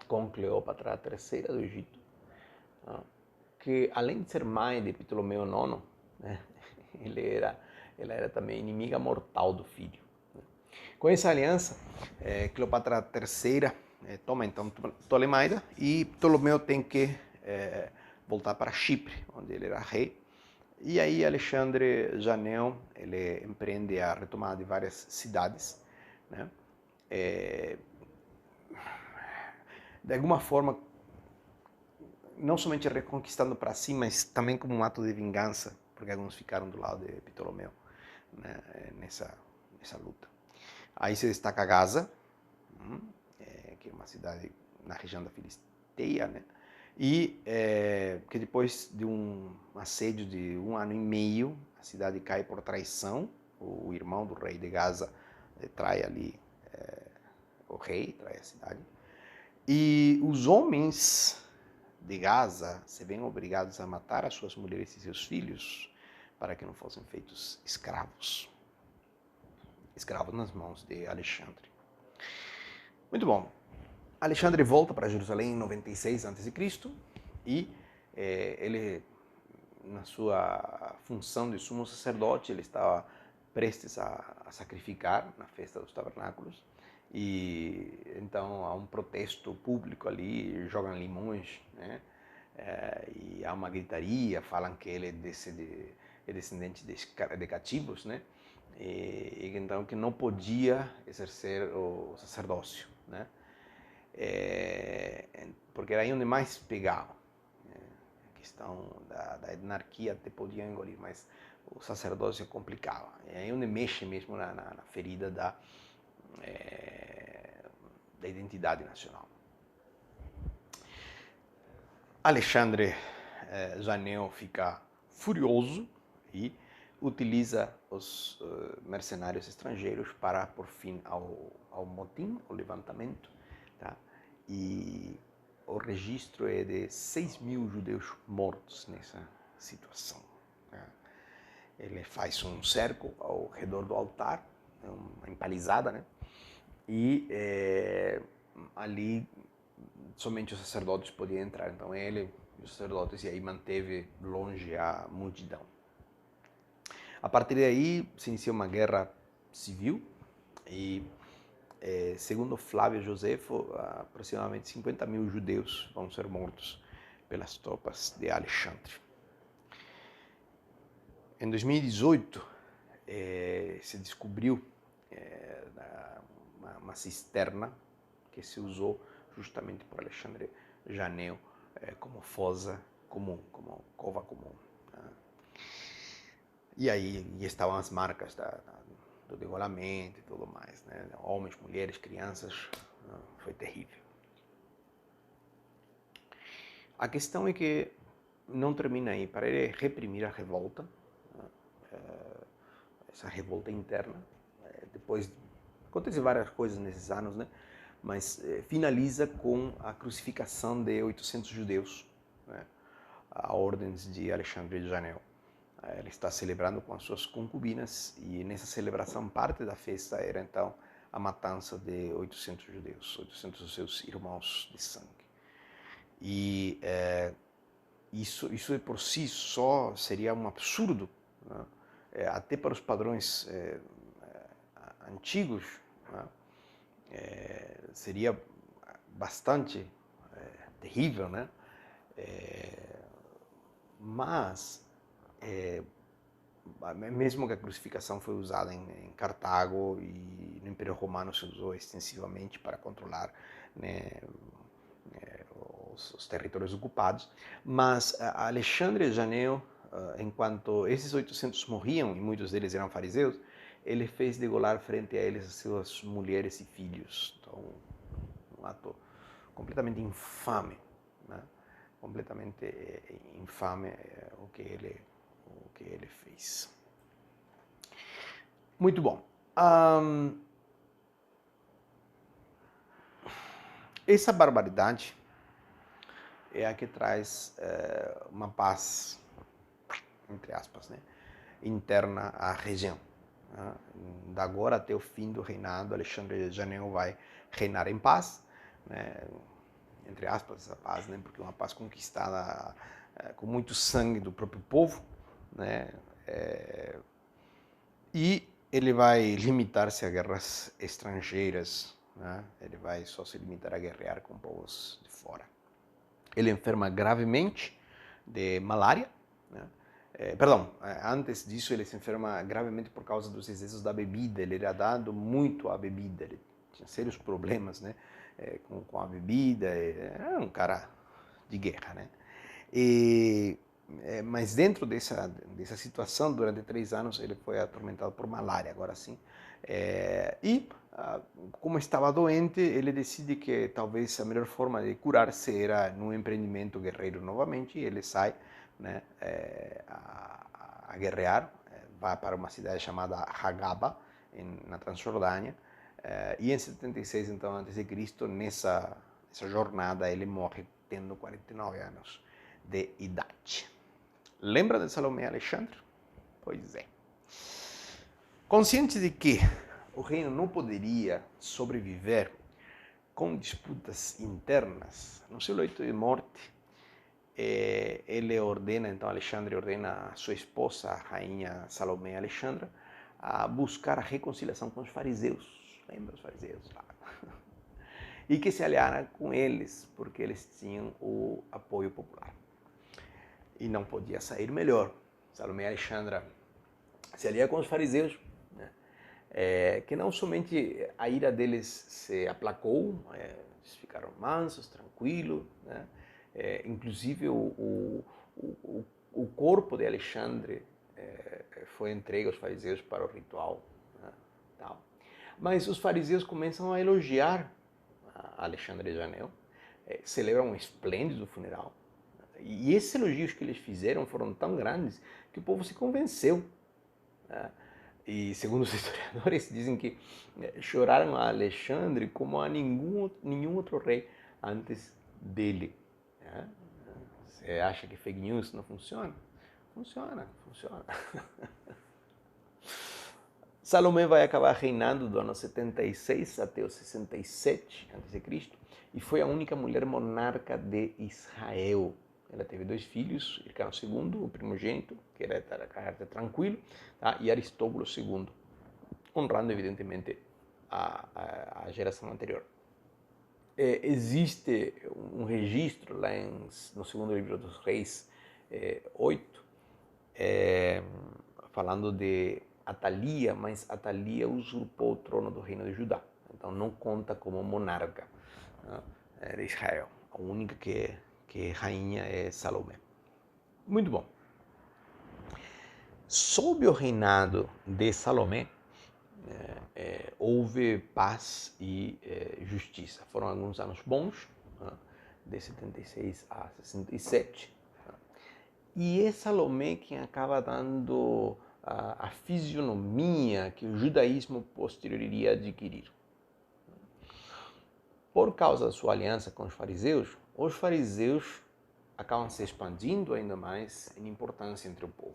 com Cleópatra III do Egito, que além de ser mãe de Ptolomeu IX, né, ela era também inimiga mortal do filho. Com essa aliança, Cleópatra III toma então Ptolemaida e Ptolomeu tem que voltar para Chipre, onde ele era rei. E aí Alexandre Janel ele empreende a retomada de várias cidades, né? De alguma forma, não somente reconquistando para si, mas também como um ato de vingança, porque alguns ficaram do lado de Ptolomeu, né, nessa luta. Aí se destaca Gaza, que é uma cidade na região da Filisteia, né, e que depois de um assédio de 1 ano e meio, a cidade cai por traição. O irmão do rei de Gaza trai ali o rei, trai a cidade. E os homens de Gaza se veem obrigados a matar as suas mulheres e seus filhos para que não fossem feitos escravos. Escravos nas mãos de Alexandre. Muito bom. Alexandre volta para Jerusalém em 96 a.C. e ele, na sua função de sumo sacerdote, ele estava prestes a sacrificar na festa dos tabernáculos. E então há um protesto público ali, jogam limões, né? E há uma gritaria, falam que ele é descendente de cativos, né? E então que não podia exercer o sacerdócio, né? Porque era aí onde mais pegava. A questão da anarquia até podia engolir, mas o sacerdócio complicava. É aí onde mexe mesmo na ferida da identidade nacional. Alexandre Janel fica furioso e utiliza os mercenários estrangeiros para pôr fim ao motim, ao levantamento, tá? E o registro é de 6.000 judeus mortos nessa situação. Tá? Ele faz um cerco ao redor do altar, uma empalizada, né? E ali somente os sacerdotes podiam entrar. Então ele e os sacerdotes, e aí manteve longe a multidão. A partir daí se inicia uma guerra civil e, segundo Flávio Josefo, aproximadamente 50.000 judeus vão ser mortos pelas tropas de Alexandre. Em 2018, se descobriu uma cisterna que se usou justamente por Alexandre Janel como fosa comum, como cova comum. E aí estavam as marcas do degolamento e tudo mais, né? Homens, mulheres, crianças, foi terrível. A questão é que não termina aí. Para ele reprimir a revolta, essa revolta interna, depois acontecem várias coisas nesses anos, né? Mas finaliza com a crucificação de 800 judeus, né? A ordens de Alexandre de Janeu. Ela está celebrando com as suas concubinas e nessa celebração parte da festa era então a matança de 800 judeus, 800 dos seus irmãos de sangue. E isso por si só seria um absurdo, né? Até para os padrões antigos, né? Seria bastante terrível, né? Mas mesmo que a crucificação foi usada em Cartago e no Império Romano se usou extensivamente para controlar, né, os territórios ocupados, mas Alexandre Janeu, enquanto esses 800 morriam, e muitos deles eram fariseus, ele fez degolar frente a eles as suas mulheres e filhos. Então, um ato completamente infame, né? Completamente infame o que ele fez. Muito bom. Essa barbaridade é a que traz uma paz, entre aspas, né, interna à região. Né? Da agora até o fim do reinado, Alexandre de Janeu vai reinar em paz, né, entre aspas, essa paz, né, porque é uma paz conquistada com muito sangue do próprio povo, né, e ele vai limitar-se a guerras estrangeiras, né? Ele vai só se limitar a guerrear com povos de fora. Ele enferma gravemente de malária, né? Antes disso ele se enferma gravemente por causa dos excessos da bebida. Ele era dado muito à bebida, ele tinha sérios problemas, né, com a bebida, era um cara de guerra, né? Mas dentro dessa situação, durante 3 anos, ele foi atormentado por malária, agora sim. Como estava doente, ele decide que talvez a melhor forma de curar-se era num empreendimento guerreiro novamente, e ele sai, né, a guerrear, vai para uma cidade chamada Hagaba, na Transjordânia, e em 76, então, a.C., nessa jornada, ele morre tendo 49 anos de idade. Lembra de Salomé Alexandre? Pois é. Consciente de que o reino não poderia sobreviver com disputas internas, no seu leito de morte, ele ordena, então Alexandre ordena a sua esposa, a rainha Salomé Alexandra, a buscar a reconciliação com os fariseus. Lembra os fariseus? E que se aliara com eles, porque eles tinham o apoio popular. E não podia sair melhor. Salomé Alexandra se alia com os fariseus, né? Que não somente a ira deles se aplacou, eles ficaram mansos, tranquilos, né? Inclusive o corpo de Alexandre foi entregue aos fariseus para o ritual, né? Tal. Mas os fariseus começam a elogiar a Alexandre de Janeu, celebram um esplêndido funeral. E esses elogios que eles fizeram foram tão grandes que o povo se convenceu. Né? E segundo os historiadores, dizem que choraram a Alexandre como a nenhum outro rei antes dele. Né? Você acha que fake news não funciona? Funciona. Salomé vai acabar reinando do ano 76 até o 67 a.C. e foi a única mulher monarca de Israel. Ela teve 2 filhos, Hircano II, o primogênito, que era de caráter tranquilo, tá? E Aristóbulo II, honrando evidentemente a geração anterior. Existe um registro lá no segundo livro dos Reis 8, falando de Atalia, mas Atalia usurpou o trono do reino de Judá, então não conta como monarca, né, de Israel. A única que é rainha é Salomé. Muito bom. Sob o reinado de Salomé, houve paz e justiça. Foram alguns anos bons, de 76 a 67. E é Salomé quem acaba dando a fisionomia que o judaísmo posterior iria adquirir. Por causa da sua aliança com os fariseus acabam se expandindo ainda mais em importância entre o povo.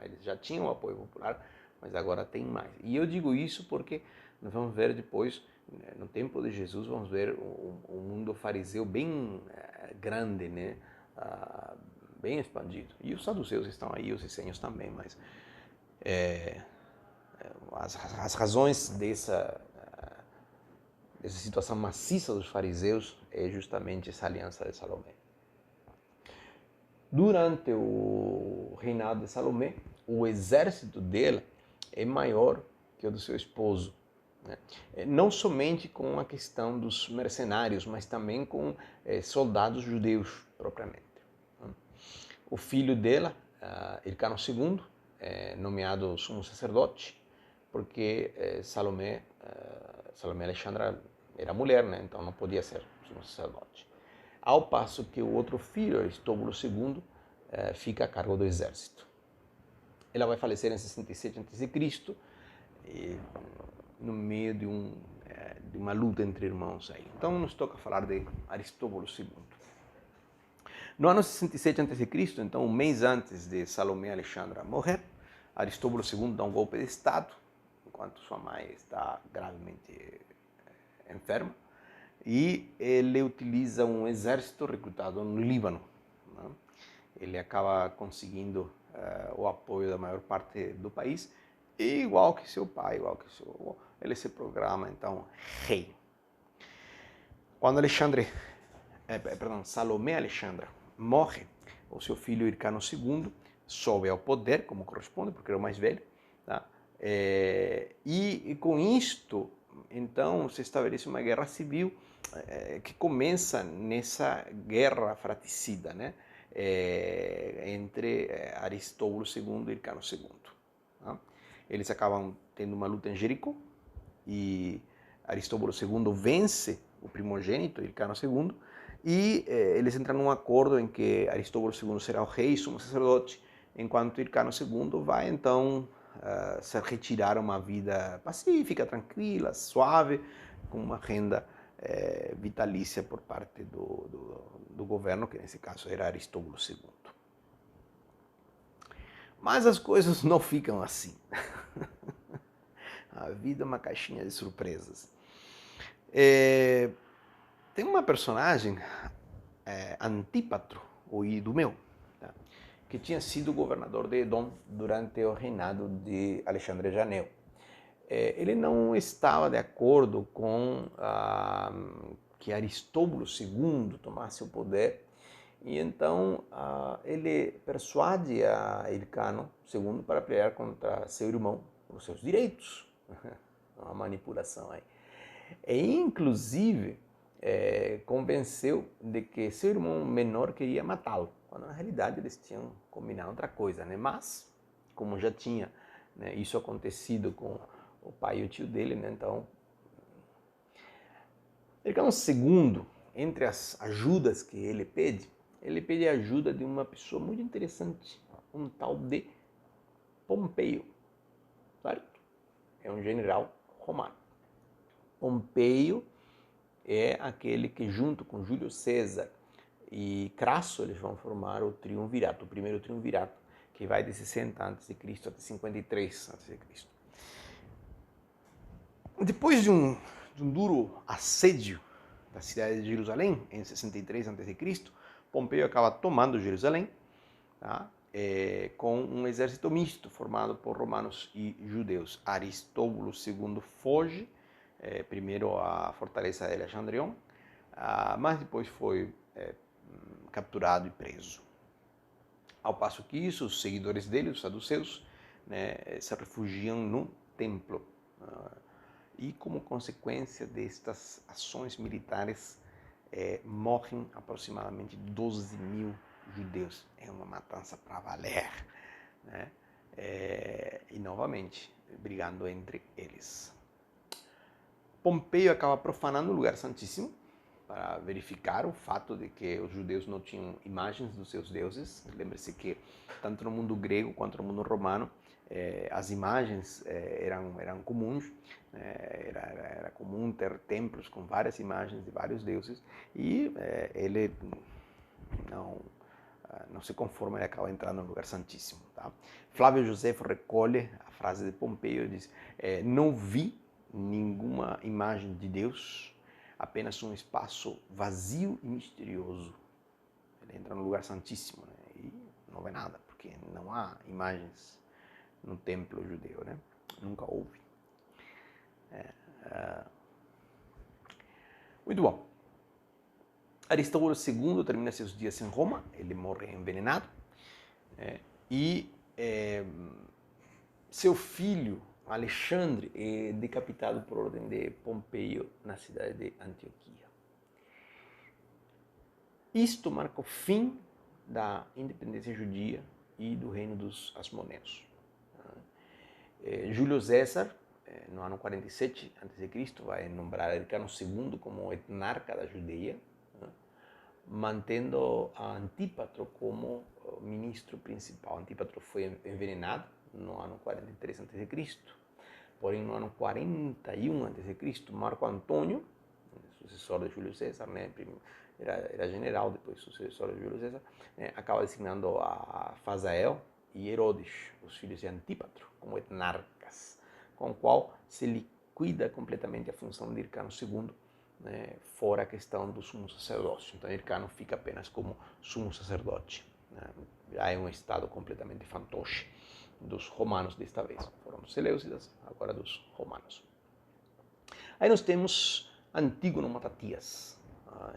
Eles já tinham o apoio popular, mas agora tem mais. E eu digo isso porque nós vamos ver depois, no tempo de Jesus, vamos ver um mundo fariseu bem grande, né? Bem expandido. E os saduceus estão aí, os essênios também, mas as razões dessa situação maciça dos fariseus é justamente essa aliança de Salomé. Durante o reinado de Salomé, o exército dela é maior que o do seu esposo. Né? Não somente com a questão dos mercenários, mas também com soldados judeus, propriamente. O filho dela, Hircano II, é nomeado sumo sacerdote, porque Salomé Alexandra era mulher, né? Então não podia ser sumo sacerdote. Ao passo que o outro filho, Aristóbulo II, fica a cargo do exército. Ela vai falecer em 67 a.C., no meio de uma luta entre irmãos aí. Então nos toca falar de Aristóbulo II. No ano 67 a.C., então um mês antes de Salomé Alexandra morrer, Aristóbulo II dá um golpe de Estado, enquanto sua mãe está gravemente enferma, e ele utiliza um exército recrutado no Líbano. Né? Ele acaba conseguindo o apoio da maior parte do país, e igual que seu pai, igual que seu avô, ele se programa então rei. Quando Salomé Alexandra morre, o seu filho Hircano II sobe ao poder, como corresponde, porque era o mais velho, tá? E com isto, então, se estabelece uma guerra civil que começa nessa guerra fratricida, né? Entre Aristóbulo II e Hircano II. Tá? Eles acabam tendo uma luta em Jericó e Aristóbulo II vence o primogênito, Hircano II, e eles entram num acordo em que Aristóbulo II será o rei, sumo sacerdote, enquanto Hircano II vai então se retirar a uma vida pacífica, tranquila, suave, com uma renda vitalícia por parte do governo, que nesse caso era Aristóbulo II. Mas as coisas não ficam assim. A vida é uma caixinha de surpresas. Tem uma personagem, Antípatro, o Idumeu, tá? Que tinha sido governador de Edom durante o reinado de Alexandre Janeu. Ele não estava de acordo com que Aristóbulo II tomasse o poder, e então ele persuade a Hircano II para pelear contra seu irmão por seus direitos. Uma manipulação aí. E, inclusive, convenceu de que seu irmão menor queria matá-lo, quando na realidade eles tinham combinado outra coisa, né? Mas, como já tinha, né, isso acontecido com o pai e o tio dele, né? Então, Hircano II, entre as ajudas que ele pede a ajuda de uma pessoa muito interessante, um tal de Pompeio, certo? É um general romano. Pompeio é aquele que, junto com Júlio César e Crasso, eles vão formar o triunvirato, o primeiro triunvirato, que vai de 60 a.C. até 53 a.C. Depois de um duro assédio da cidade de Jerusalém, em 63 a.C., Pompeio acaba tomando Jerusalém, tá? Com um exército misto formado por romanos e judeus. Aristóbulo II foge, primeiro à fortaleza de Alexandrion, mas depois foi capturado e preso. Ao passo que isso, os seguidores dele, os saduceus, né, se refugiam no templo. E como consequência destas ações militares, morrem aproximadamente 12 mil judeus em uma matança para valer, né? E novamente, brigando entre eles. Pompeio acaba profanando o lugar santíssimo para verificar o fato de que os judeus não tinham imagens dos seus deuses. Lembre-se que tanto no mundo grego quanto no mundo romano as imagens eram comuns. Era comum ter templos com várias imagens de vários deuses e ele não se conforma e acaba entrando no lugar santíssimo. Tá? Flávio Josefo recolhe a frase de Pompeio e diz: não vi nenhuma imagem de Deus, apenas um espaço vazio e misterioso. Ele entra no lugar santíssimo, né? E não vê nada, porque não há imagens no templo judeu, né? Nunca houve. Muito bom. Aristóbulo II termina seus dias em Roma, ele morre envenenado, e seu filho, Alexandre, é decapitado por ordem de Pompeio na cidade de Antioquia. Isto marca o fim da independência judia e do reino dos Asmoneus. Júlio César, no ano 47 a.C., vai nombrar Hircano II como etnarca da Judeia, mantendo a Antípatro como ministro principal. Antípatro foi envenenado no ano 43 a.C., porém no ano 41 a.C., Marco Antônio, sucessor de Júlio César, né, era general, depois sucessor de Júlio César, acaba designando a Fazael e Herodes, os filhos de Antípatro, como etnarcas, com o qual se liquida completamente a função de Hircano II, né, fora a questão do sumo sacerdócio. Então, Hircano fica apenas como sumo sacerdote. Né? Já é um estado completamente fantoche dos romanos desta vez. Foram dos Seleucidas, agora dos romanos. Aí nós temos Antígono Matatias.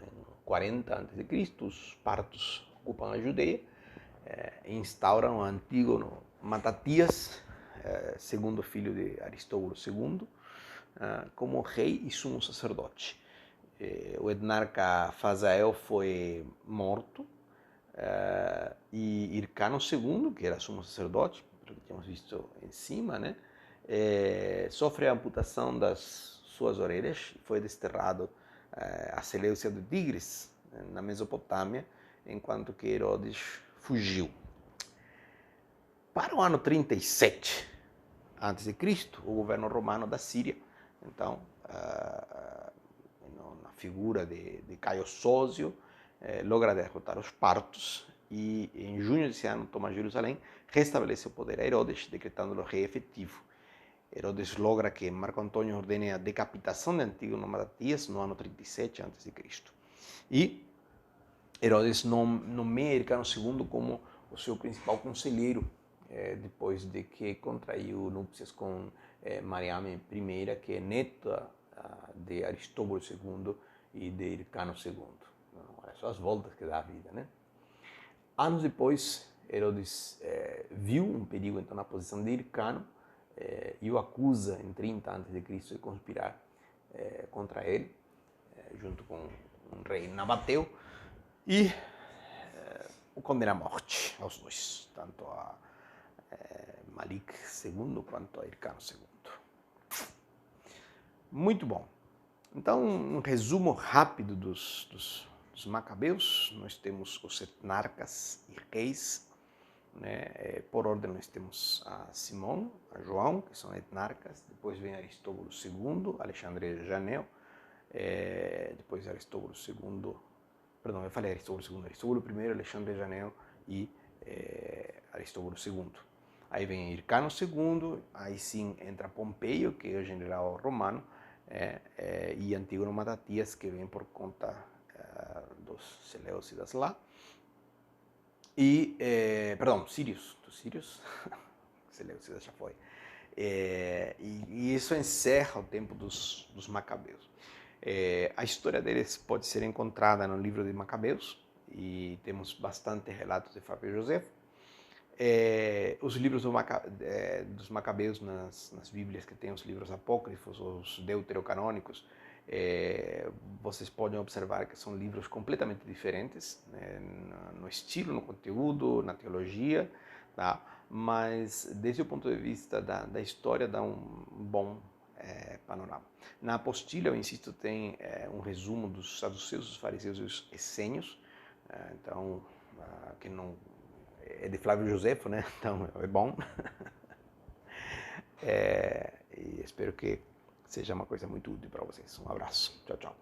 Em 40 a.C., os partos ocupam a Judeia e instauram Antígono Matatias, segundo filho de Aristóbulo II, como rei e sumo sacerdote. O etnarca Fazael foi morto e Hircano II, que era sumo sacerdote, pelo que tínhamos visto em cima, né, sofre a amputação das suas orelhas e foi desterrado a Seleucia do Tigres, na Mesopotâmia, enquanto que Herodes fugiu. Para o ano 37 a.C., o governo romano da Síria, então, na figura de Caio Sósio, logra derrotar os partos e, em junho desse ano, toma Jerusalém, restabelece o poder a Herodes, decretando-o rei efetivo. Herodes logra que Marco Antônio ordene a decapitação de Antígono Matatias no ano 37 a.C. E Herodes nomeia Hircano II como o seu principal conselheiro, depois de que contraiu núpcias com Mariame I, que é neta de Aristóbulo II e de Hircano II. Olha só as voltas que dá a vida, né? Anos depois, Herodes viu um perigo então na posição de Hircano e o acusa em 30 a.C. de conspirar contra ele, junto com um rei Nabateu, e o condena à morte aos dois, tanto a Malik II quanto a Hircano II. Muito bom. Então, um resumo rápido dos macabeus. Nós temos os etnarcas e reis, né? Por ordem nós temos a Simão, a João, que são etnarcas, depois vem Aristóbulo II, Alexandre Janel, depois Aristóbulo II, perdão, eu falei Aristóbulo II, Aristóbulo I, Alexandre Janel e Aristóbulo II. Aí vem Hircano II, aí sim entra Pompeio, que é o general romano, e Antígono Matatias, que vem por conta dos Seleucidas lá. E, perdão, Sírios, dos Sírios, Seleucidas já foi. E isso encerra o tempo dos Macabeus. A história deles pode ser encontrada no livro de Macabeus, e temos bastante relatos de Flávio Josefo. Os livros dos Macabeus nas Bíblias, que tem os livros apócrifos, os deuterocanônicos, Vocês podem observar que são livros completamente diferentes, né, no estilo, no conteúdo, na teologia, tá? Mas desde o ponto de vista da história dá um bom panorama. Na apostila, eu insisto, tem um resumo dos saduceus, os fariseus e os essênios, então, que não é de Flávio Josefo, né? Então é bom. E espero que seja uma coisa muito útil para vocês. Um abraço. Tchau, tchau.